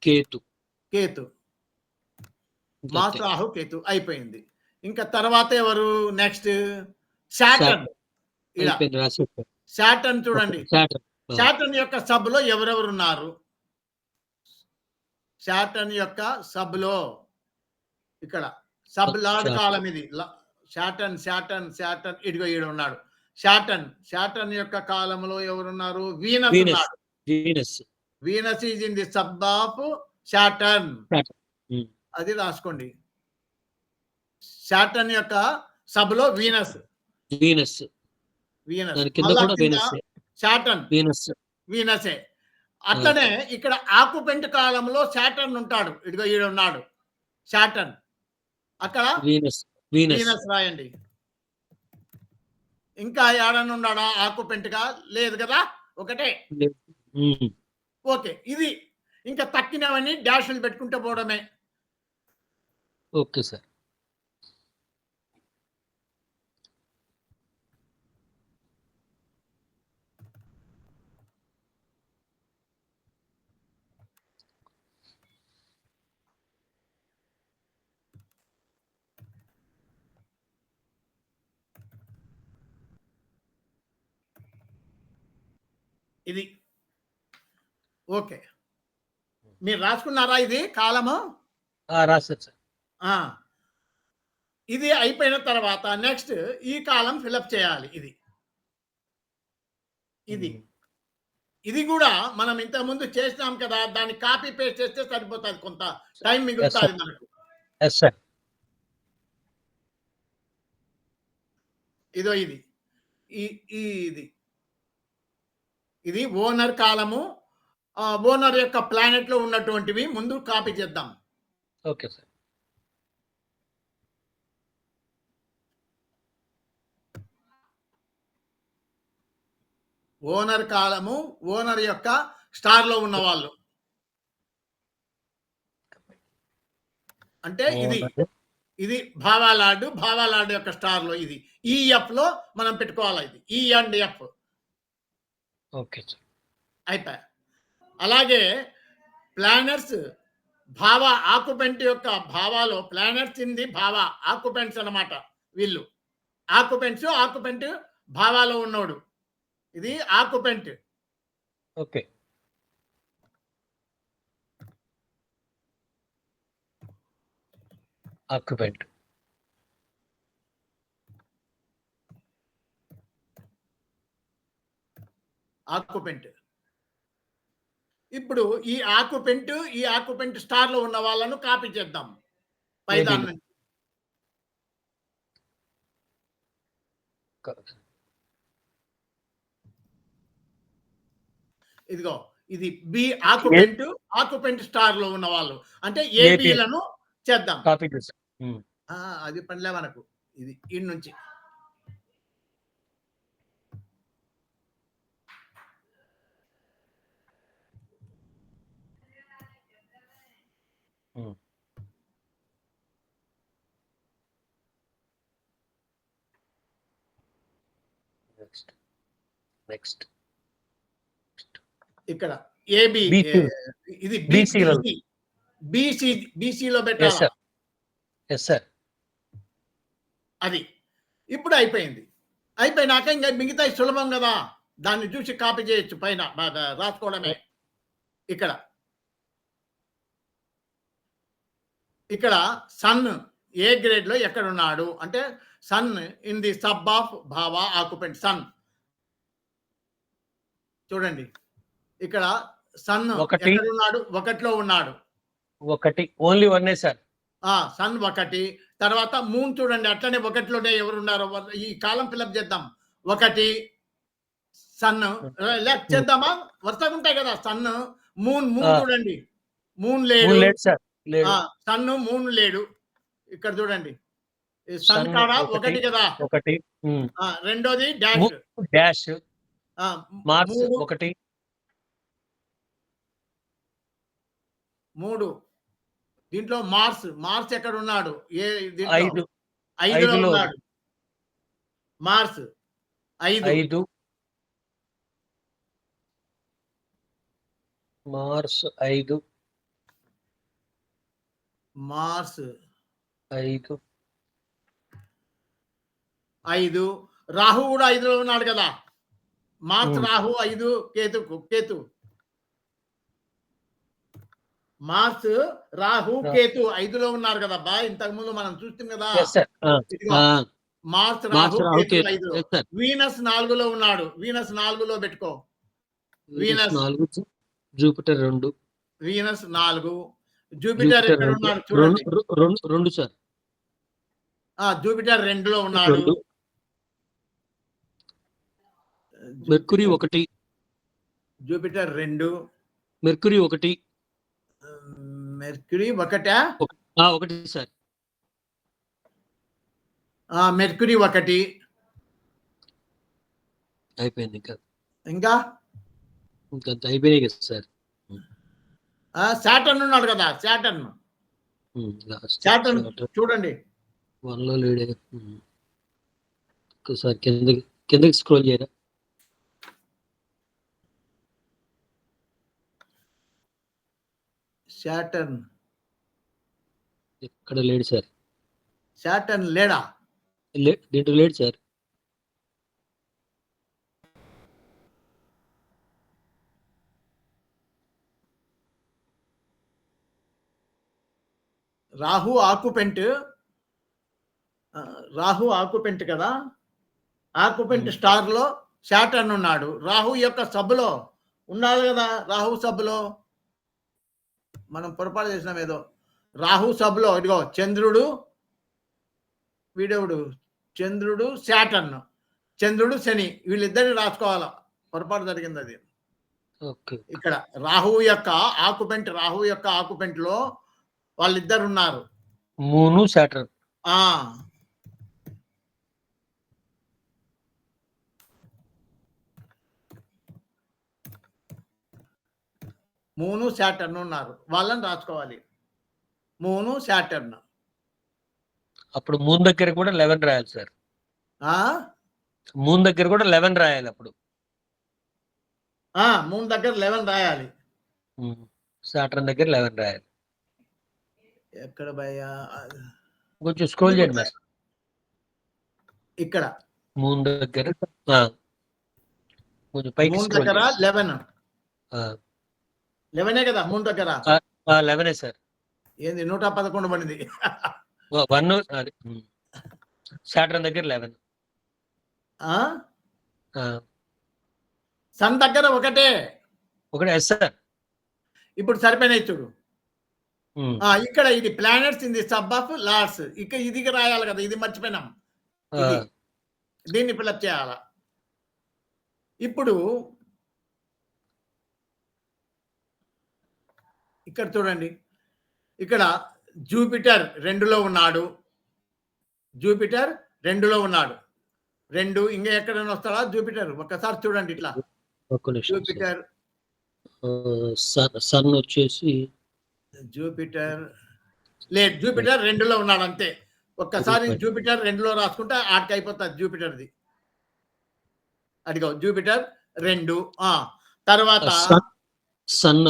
Ketu. Ketu. ఇంకంతే. మాస్, రాహు, కేతు అయిపోయింది. ఇంకా తర్వాత ఎవరు నెక్స్ట్? సాటర్న్. ఇలా అయిపోయింది, రాసేసారు. సాటర్న్ చూడండి. సాటర్న్. సాటర్న్ యొక్క సబ్‌లో ఎవరెవరు ఉన్నారు? సాటర్న్ యొక్క సబ్‌లో ఇక్కడ సబ్ లార్డ్ సాటర్న్. కాలం ఇది. సాటర్న్ ఇదిగో ఈడ ఉన్నాడు. సాటర్న్ యొక్క కాలంలో ఎవరున్నారు? Venus Venus. ఉన్నాడు. Venus. Venus is in the sub of Saturn. Um. అది రాసుకోండి. సాటర్న్ యొక్క సబ్‌లో వీనస్. వీనస్. దాని కింద మళ్ళా కూడా కింద వీనస్. సాటర్న్. వీనస్. వీనసే. అట్లనే ఇక్కడ ఆకుపెంట్ కాలంలో సాటర్న్ ఉంటాడు. ఇదిగో ఈడ ఉన్నాడు సాటర్న్. అక్కడ వీనస్. వీనస్. వీనస్ రాయండి. ఇంకా ఏడన్నా ఉన్నాడా ఆకుపెంట్గా? లేదు కదా, ఒకటే. ఉమ్. ఓకే, ఇది ఇంకా తక్కినవన్నీ డాషులు పెట్టుకుంటూ పోవడమే. Okay sir. ఇది ఓకే. మీరు రాసుకున్నారా ఇది కాలము? రాశారు సార్. ఆ, ఇది అయిపోయిన తర్వాత నెక్స్ట్ ఈ కాలం ఫిలప్ చేయాలి. ఇది కూడా మనం ఇంతకుముందు చేసినాం కదా, దాన్ని కాపీ పేస్ట్ చేస్తే సరిపోతుంది, కొంత టైం మిగులుతుంది మనకు. Yes sir. ఇదో ఇది ఓనర్ కాలము. ఓనర్ యొక్క ప్లానెట్ లో ఉన్నటువంటివి ముందు కాపీ చేద్దాం. Okay sir. ఓనర్ కాలము, ఓనర్ యొక్క స్టార్ లో ఉన్న వాళ్ళు అంటే ఇది భావాలార్డు యొక్క స్టార్ లో ఇది ఈఎఫ్ లో మనం పెట్టుకోవాలి. ఇది ఈ అండ్ ఎఫ్. Okay sir. అయిపోయా. అలాగే ప్లానెట్స్ భావ ఆక్యుపెంట్ యొక్క భావాలో ప్లానెట్స్ ఇంది భావ ఆక్యుపెంట్స్ అన్నమాట. వీళ్ళు ఆక్యుపెంట్ భావాలో ఉన్నోడు. ఇది ఆక్యుపెంట్. ఓకే. ఆక్యుపెంట్. ఇప్పుడు ఈ ఆక్యుపెంట్ స్టార్ లో ఉన్న వాళ్ళను కాపీ చేద్దాం పైదాన్ నుంచి. ఇదిగో ఇది బి ఆక్యుపెంట్ స్టార్ లో ఉన్న వాళ్ళు అంటే ఏపీలను చేద్దాం. కాపీ చేద్దాం. అది పనిలే మనకు. ఇది ఈ నుంచి నెక్స్ట్ ఇక్కడ ఏబి ఇది బీసీలో పెట్టాలి. అది ఇప్పుడు అయిపోయినాక ఇంకా మిగతా సులభం కదా, దాన్ని చూసి కాపీ చేయొచ్చు, పైన బాగా రాసుకోవడమే. ఇక్కడ సన్ ఏ గ్రేడ్ లో ఎక్కడ ఉన్నాడు అంటే sun in the sub of bhava occupant. Sun చూడండి, ఇక్కడ సన్ ఎక్కడ ఉన్నాడు? ఒకటిలో ఉన్నాడు. Only one sir. సన్ ఒకటి. తర్వాత మూన్ చూడండి, అట్లనే ఒకటిలోనే ఎవరు ఉన్నారో ఈ కాలం ఫిలప్ చేద్దాం. ఒకటి సన్ చేద్దామా, వరుసగా ఉంటాయి కదా. సన్ మూన్ చూడండి, మూన్ లేడు. సన్ మూన్ లేడు. ఇక్కడ చూడండి, సన్ కాడ ఒకటి కదా. రెండోది డాష్. మార్స్ ఒకటి. 3 దీంట్లో మార్స్ ఎక్కడ ఉన్నాడు? ఏ 5లో ఉన్నాడు మార్స్. 5 మార్స్ 5 మార్స్ 5 5 రాహు కూడా 5లో ఉన్నాడు కదా. మార్స్ ఉమ్. రాహు 5 కేతు మార్స్ రాహు రా- కేతు 5లో ఉన్నారు కదా బా. ఇంతకు ముందు మనం చూస్తాం కదా. yes sir. ఇదిగో మార్స్ మార్స్ రాహు రాహు కేతు కేతు 5లో. yes sir. వీనస్ 4లో ఉన్నాడు. వీనస్ 4లో పెట్టుకో. Venus Venus 4 Jupiter 2 Venus 4 Jupiter Jupiter ఎక్కడ 2 ఉన్నాడు చూడండి. 2 సార్. జూపిటర్ 2లో ఉన్నాడు. 2 మెర్కురీ 1 జూపిటర్ 2 మెర్కురీ 1 మెర్క్యూరీ ఒకటా. 1 సార్. మెర్క్యూరీ 1 అయిపోయింది ఇంకా ఇంకంత అయిపోయినాయి కదా సార్. సాటర్న్ ఉన్నాడు కదా. సాటర్న్ చూడండి. 1లో లేడే. ఒకసారి కిందకి స్క్రోల్ చేయరా. సాటర్న్ ఎక్కడ లేడు సార్. సాటర్న్ లేడా. దీంట్లో లేడు సార్. రాహు ఆకుపెంట్ కదా. ఆకుపెంట్ స్టార్ లో సాటర్న్ ఉన్నాడు. రాహు యొక్క సబ్బులో ఉండాలి కదా. రాహు సబ్బులో మనం పొరపాటు చేసినాం ఏదో. రాహు సబ్బులో ఇదిగో చంద్రుడు, వీడెవడు, చంద్రుడు సాటర్న్, చంద్రుడు శని, వీళ్ళిద్దరిని రాసుకోవాలా. పొరపాటు జరిగింది అది. ఇక్కడ రాహు యొక్క ఆకుపెంట్ లో వాళ్ళిద్దరు ఉన్నారు. మూను సాటర్న్. మూను సాటర్న్ ఉన్నారు. వాళ్ళని రాసుకోవాలి. మూను సాటర్న్. అప్పుడు మూన్ దగ్గర కూడా 11 రాయాలి సార్. మూన్ దగ్గర కూడా 11 రాయాలి. అప్పుడు మూన్ దగ్గర 11 రాయాలి. సాటర్న్ దగ్గర 11 రాయాలి. ఎక్కడ భయ్యా. కొంచెం స్క్రోల్ చేయండి మరి. ఇక్కడ మూన్ దగ్గర కొంచెం పైకి మూన్ దగ్గర 11 కదా. మూన్ దగ్గర 11 సార్. ఏంది 111 పడింది. 1 సాటర్న్ దగ్గర 11. సన్ దగ్గర ఒకటే సార్. ఇప్పుడు సరిపోయినాయి చూడు. ఇక్కడ ఇది planets in the sub of lords. ఇక్కడ ఇది రాయాలి కదా. ఇది మర్చిపోయినాం. దీన్ని ఫిలప్ చేయాలా. ఇప్పుడు ఇక్కడ చూడండి. ఇక్కడ జూపిటర్ 2లో ఉన్నాడు. 2 ఇంకా ఎక్కడైనా వస్తాడా జూపిటర్. ఒక్కసారి చూడండి ఇట్లా. జూపిటర్ సన్ వచ్చేసి జూపిటర్ 2లో ఉన్నాడు అంతే. ఒక్కసారి జూపిటర్ 2లో రాసుకుంటే ఆటకి అయిపోతుంది జూపిటర్ది. అదిగో జూపిటర్ 2. తర్వాత సన్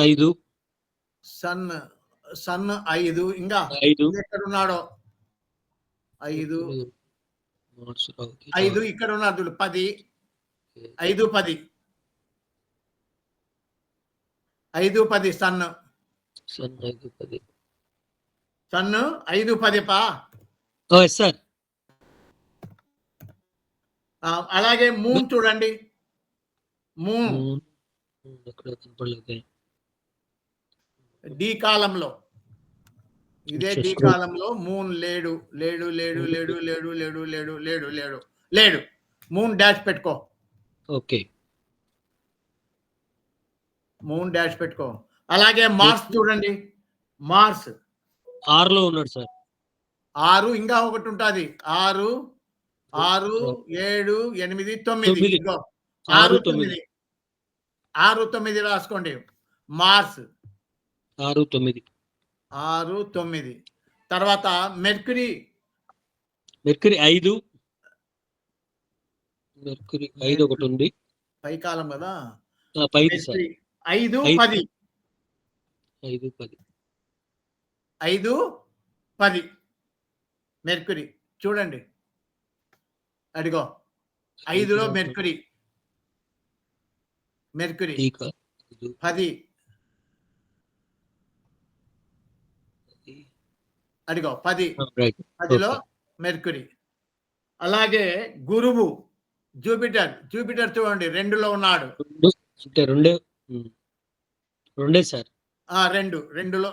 5 ఇంకా ఎక్కడ ఉన్నాడో 5 ఇక్కడ ఉన్నాడు చూడు. 10 5 10 సన్ 5 10 పా. సార్. అలాగే మూన్ చూడండి. మూన్ డి కాలంలో, ఇదే డి కాలంలో మూన్ లేడు. మూన్ డాష్ పెట్టుకో. మూన్ డాష్ పెట్టుకో. అలాగే మార్స్ చూడండి. మార్స్ 6లో ఉన్నాడు సార్. 6 ఇంకా ఒకటి ఉంటుంది. 6 7 8 9 6 9 రాసుకోండి. మార్స్ 6 9. తర్వాత మెర్క్యూరీ 5 ఒకటి ఉంది. పై కాలం కదా. 5 సార్. 5 10 5, 10. 5, 10 మెర్క్యూరీ చూడండి. అడిగో 5లో మెర్క్యూరీ. మెర్క్యూరీ టీక 5, 10 అడిగో 10 రైట్. 10లో ఓకే. మెర్క్యూరీ. అలాగే గురువు జూపిటర్ చూడండి 2లో ఉన్నాడు. 2 అంటే రెండే సార్. 2లో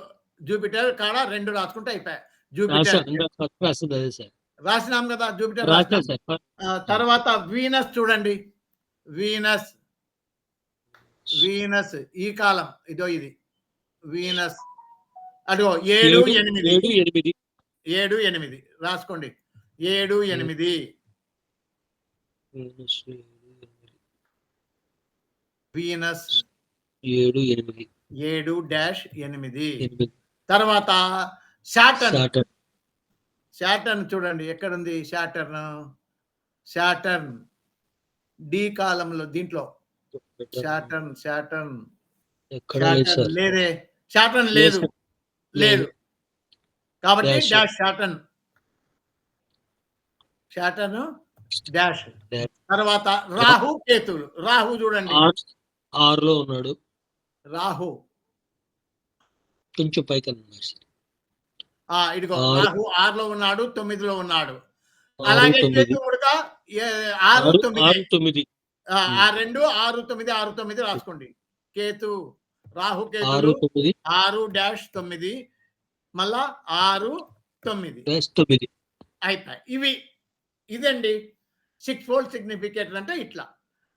జూపిటర్ కాడ 2 రాసుకుంటే అయిపోయా. జూపిటర్ రాశాను. ఇందాక ఫస్ట్ రాసింది అదే సార్. రాసినాం కదా, జూపిటర్ రాశాను రాసినాం. సార్. తర్వాత వీనస్ చూడండి. వీనస్ ఈ కాలం ఇదో ఇది వీనస్. అదిగో 7, 8 7, 8 రాసుకోండి. 7, 8 వీనస్ 7, 8. 7-8. తర్వాత శాటర్న్ చూడండి ఎక్కడుంది. శాటర్న్ డి కాలంలో దీంట్లో శాటర్న్ లేదే. శాటర్న్ లేదు కాబట్టి డాష్ శాటర్న్ డాష్. తర్వాత కేతువులు. రాహు చూడండి 6లో ఉన్నాడు. రాహు కొంచెం పైకి ఉన్నాడు సార్. ఇదిగో రాహు 6లో ఉన్నాడు, 9లో ఉన్నాడు. అలాగే కేతు కూడా 6, 9. 2 6, 9 6, 9 రాసుకోండి. కేతు రాహు కేతులు 6-9 మళ్ళా 6, 9 అయిపోయి. ఇదండి 6 ఫోల్డ్ సిగ్నిఫికేటర్ అంటే ఇట్లా.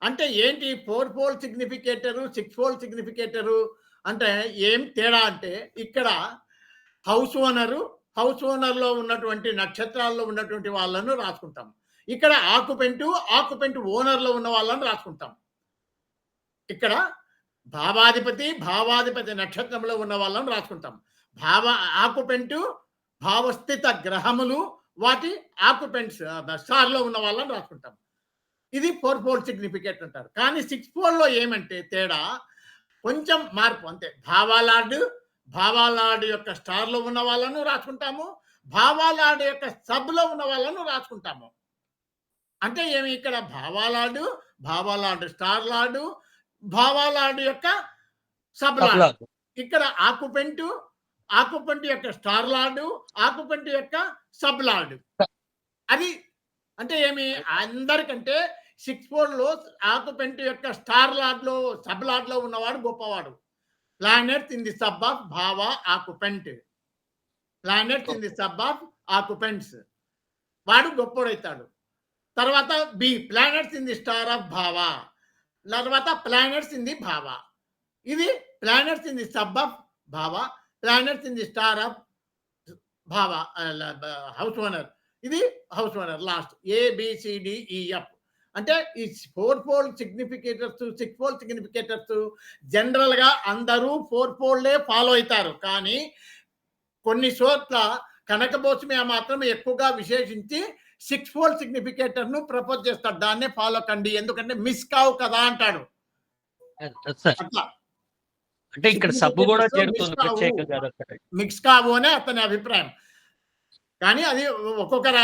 అంటే ఏంటి 4 ఫోల్డ్ సిగ్నిఫికేటరు 6 ఫోల్డ్ సిగ్నిఫికేటరు అంటే ఏం తేడా అంటే ఇక్కడ హౌస్ ఓనర్లో ఉన్నటువంటి నక్షత్రాల్లో ఉన్నటువంటి వాళ్ళను రాసుకుంటాం. ఇక్కడ ఆకుపెంటు ఓనర్లో ఉన్న వాళ్ళని రాసుకుంటాం. ఇక్కడ భావాధిపతి నక్షత్రంలో ఉన్న వాళ్ళని రాసుకుంటాం. ఆకుపెంటు భావస్థిత గ్రహములు వాటి ఆకుపెంట్స్ స్టార్లో ఉన్న వాళ్ళని రాసుకుంటాం. ఇది 4 ఫోల్డ్ సిగ్నిఫికేట్ అంటారు. కానీ 6 ఫోల్డ్లో ఏమంటే తేడా కొంచెం మార్పు అంతే. భావాలార్డ్ యొక్క స్టార్లో ఉన్న వాళ్ళను రాసుకుంటాము. భావాలార్డ్ యొక్క సబ్లో ఉన్న వాళ్ళను రాసుకుంటాము. అంటే ఏమి ఇక్కడ భావాలార్డ్ స్టార్ లార్డు, భావాలార్డ్ యొక్క సబ్ లార్డ్. ఇక్కడ ఆకుపెంటు యొక్క స్టార్ లార్డు, ఆకుపెంటు యొక్క సబ్ లార్డు. అది అంటే ఏమి అందరికంటే 6 ఫోల్డ్లో ఆకుపెంటు యొక్క స్టార్ లార్డ్లో సబ్ లార్డ్లో ఉన్నవాడు గొప్పవాడు. Planets in the sub of భావ ఆకుపెంట్స్ వాడు గొప్పడవుతాడు. తర్వాత B planets in the star of భావ. తర్వాత ప్లానెట్స్ ఇన్ ది భావ. ఇది planets in the sub of భావ, planets in the star of భావ హౌస్ ఓనర్. ఇది హౌస్ ఓనర్ లాస్ట్ ABCDEF. అంటే ఈ 4 fold significators 6 fold significators general గా అందరూ 4 ఫోల్డే ఫాలో అవుతారు. కానీ కొన్ని చోట్ల కనకబోసమే మాత్రం ఎక్కువగా విశేషించి 6 ఫోల్డ్ సిగ్నిఫికేటర్ ను ప్రపోజ్ చేస్తాడు. దాన్నే ఫాలో కండి, ఎందుకంటే మిస్ కావు కదా అంటాడు. అంటే ఇక్కడ సబ్బు కూడా మిక్స్ కావు అనే అతని అభిప్రాయం. కానీ అది ఒక్కొక్కరు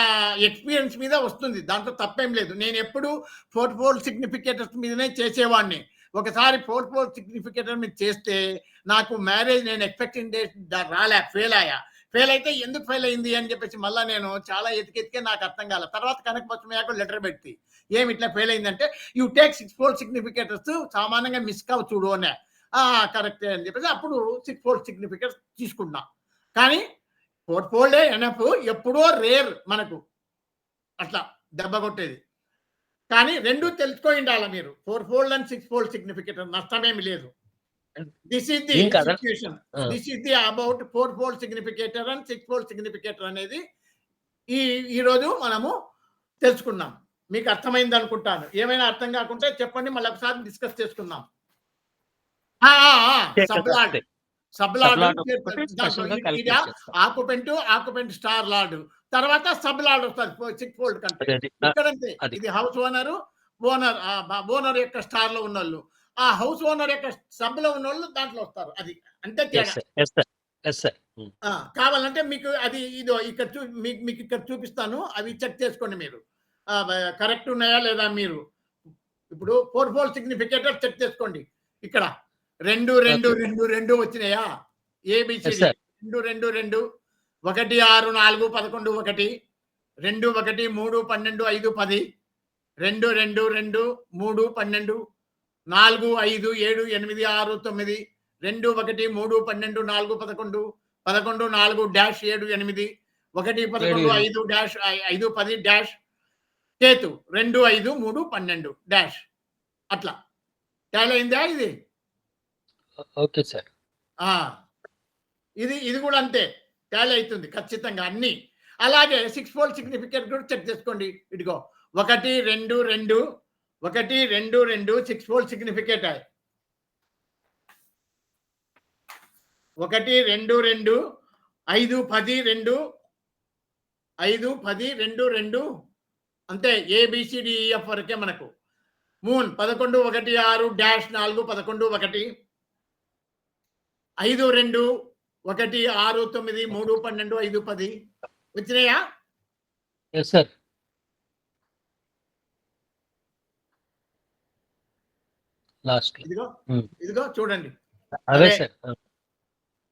ఎక్స్పీరియన్స్ మీద వస్తుంది, దాంట్లో తప్పేం లేదు. నేను ఎప్పుడు 4 ఫోల్డ్ సిగ్నిఫికేటర్స్ మీదనే చేసేవాడిని. ఒకసారి 4 ఫోల్డ్ సిగ్నిఫికేటర్ మీద చేస్తే నాకు మ్యారేజ్ నేను ఎక్స్పెక్టింగ్ డేట్ ఫెయిల్ అయితే ఎందుకు ఫెయిల్ అయింది అని చెప్పేసి మళ్ళీ నేను చాలా ఎతికెతికే నాకు అర్థం కాల. తర్వాత కనకపచ్చమయ్యాక లెటర్ పెట్టి ఏమి ఇట్లా ఫెయిల్ అయిందంటే యూ టేక్ 6 ఫోల్డ్ సిగ్నిఫికేటర్స్ సామాన్యంగా మిస్ కావు చూడు అనే కరెక్టే అని చెప్పేసి అప్పుడు 6 ఫోల్డ్ సిగ్నిఫికేటర్స్ తీసుకున్నా. కానీ 4 ఫోల్డే ఎనఫ్, ఎప్పుడో రేర్ మనకు అట్లా దెబ్బ కొట్టేది. కానీ రెండు తెలుసుకొని ఉండాలి మీరు. 4 ఫోల్డ్ అండ్ 6 ఫోల్డ్ సిగ్నిఫికేటర్ నష్టమేమి లేదు. This is the situation. This is the about 4 fold significator and 6 fold significator అనేది ఈ రోజు మనము తెలుసుకున్నాం. మీకు అర్థమైంది అనుకుంటాను. ఏమైనా అర్థం కాకుంటే చెప్పండి, మళ్ళీ ఒకసారి డిస్కస్ చేసుకుందాం. ఆకుపెంటు స్టార్ లార్డ్, తర్వాత సబ్ లార్డ్ వస్తుంది 6 ఫోల్డ్ కంటే. ఇక్కడంతే ఇది హౌస్ ఓనర్ యొక్క స్టార్ లో ఉన్నోళ్ళు. ఆ హౌస్ ఓనర్ యొక్క సభ్యులో ఉన్న వాళ్ళు దాంట్లో వస్తారు. అది అంతే తేడా. కావాలంటే మీకు అది ఇదో ఇక్కడ మీకు ఇక్కడ చూపిస్తాను. అవి చెక్ చేసుకోండి మీరు. కరెక్ట్ ఉన్నాయా లేదా మీరు. ఇప్పుడు 4 ఫోల్డ్ సిగ్నిఫికేటర్ చెక్ చేసుకోండి. ఇక్కడ 2, 2, 2, 2 వచ్చినాయా? A B C D 2, 2, 2 1, 6, 4, 11, 1 2, 1, 3, 12, 5, 10 2, 2, 2, 3, 12 4, 5, 7, 8, 6, 9 2, 1, 3, 12, 4, 11 11, 4, dash 7, 8 1, 11, 5 dash 5, 10 dash Ketu 2, 5, 3, 12 dash అట్లా టాలీ అయిందా ఇది? Okay sir. ఇది కూడా అంతే టాలీ అవుతుంది ఖచ్చితంగా అన్ని. అలాగే 6 ఫోల్డ్ సిగ్నిఫికెంట్ కూడా చెక్ చేసుకోండి. ఇదిగో 1, 2, 2 1, 2, 2 6 ఫోల్డ్ సిగ్నిఫికెంట్ 1, 2, 2 5, 10 2 5, 10 2 2 అంతే. ఏబిసిడిఈఎఫ్ వరకే మనకు. మూన్ 11, 1, 6 డాష్ 4 11 1 5, 2 1 6 9 3 12 5 10 వచ్చినాయా? సార్. లాస్ట్ ఇదిగో చూడండి. అదే సార్.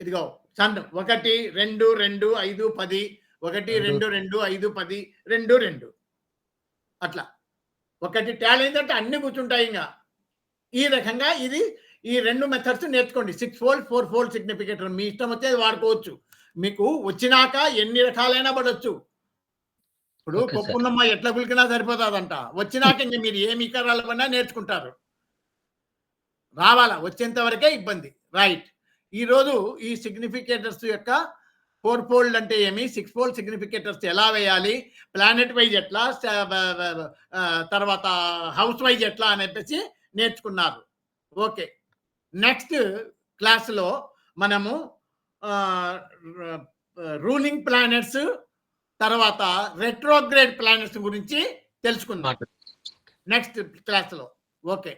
ఇదిగో సన్ 1 2 2 5 10 1 2 2 5 10 2 2 అట్లా ఒకటి టాలీ అయిందంటే అన్ని కూర్చుంటాయి. ఇంకా ఈ రకంగా ఇది ఈ 2 మెథడ్స్ నేర్చుకోండి. 6 ఫోల్డ్ 4 ఫోల్డ్ సిగ్నిఫికేటర్ మీ ఇష్టం వచ్చేది వాడుకోవచ్చు. మీకు వచ్చినాక ఎన్ని రకాలైనా పడవచ్చు. ఇప్పుడు పప్పున్నమ్మ ఎట్లా గులికినా సరిపోతుందంట. వచ్చినాక ఇంక మీరు ఏమి ఇకరాలు పడినా నేర్చుకుంటారు. రావాలా వచ్చేంత వరకే ఇబ్బంది. రైట్. ఈరోజు ఈ సిగ్నిఫికేటర్స్ యొక్క 4 ఫోల్డ్ అంటే ఏమి, 6 ఫోల్డ్ సిగ్నిఫికేటర్స్ ఎలా వేయాలి, ప్లానెట్ వైజ్ ఎట్లా, తర్వాత హౌస్ వైజ్ ఎట్లా అని చెప్పేసి నేర్చుకున్నారు. ఓకే. నెక్స్ట్ క్లాస్లో మనము రూలింగ్ ప్లానెట్స్ తర్వాత రెట్రోగ్రేడ్ ప్లానెట్స్ గురించి తెలుసుకుందాం నెక్స్ట్ క్లాస్లో. ఓకే.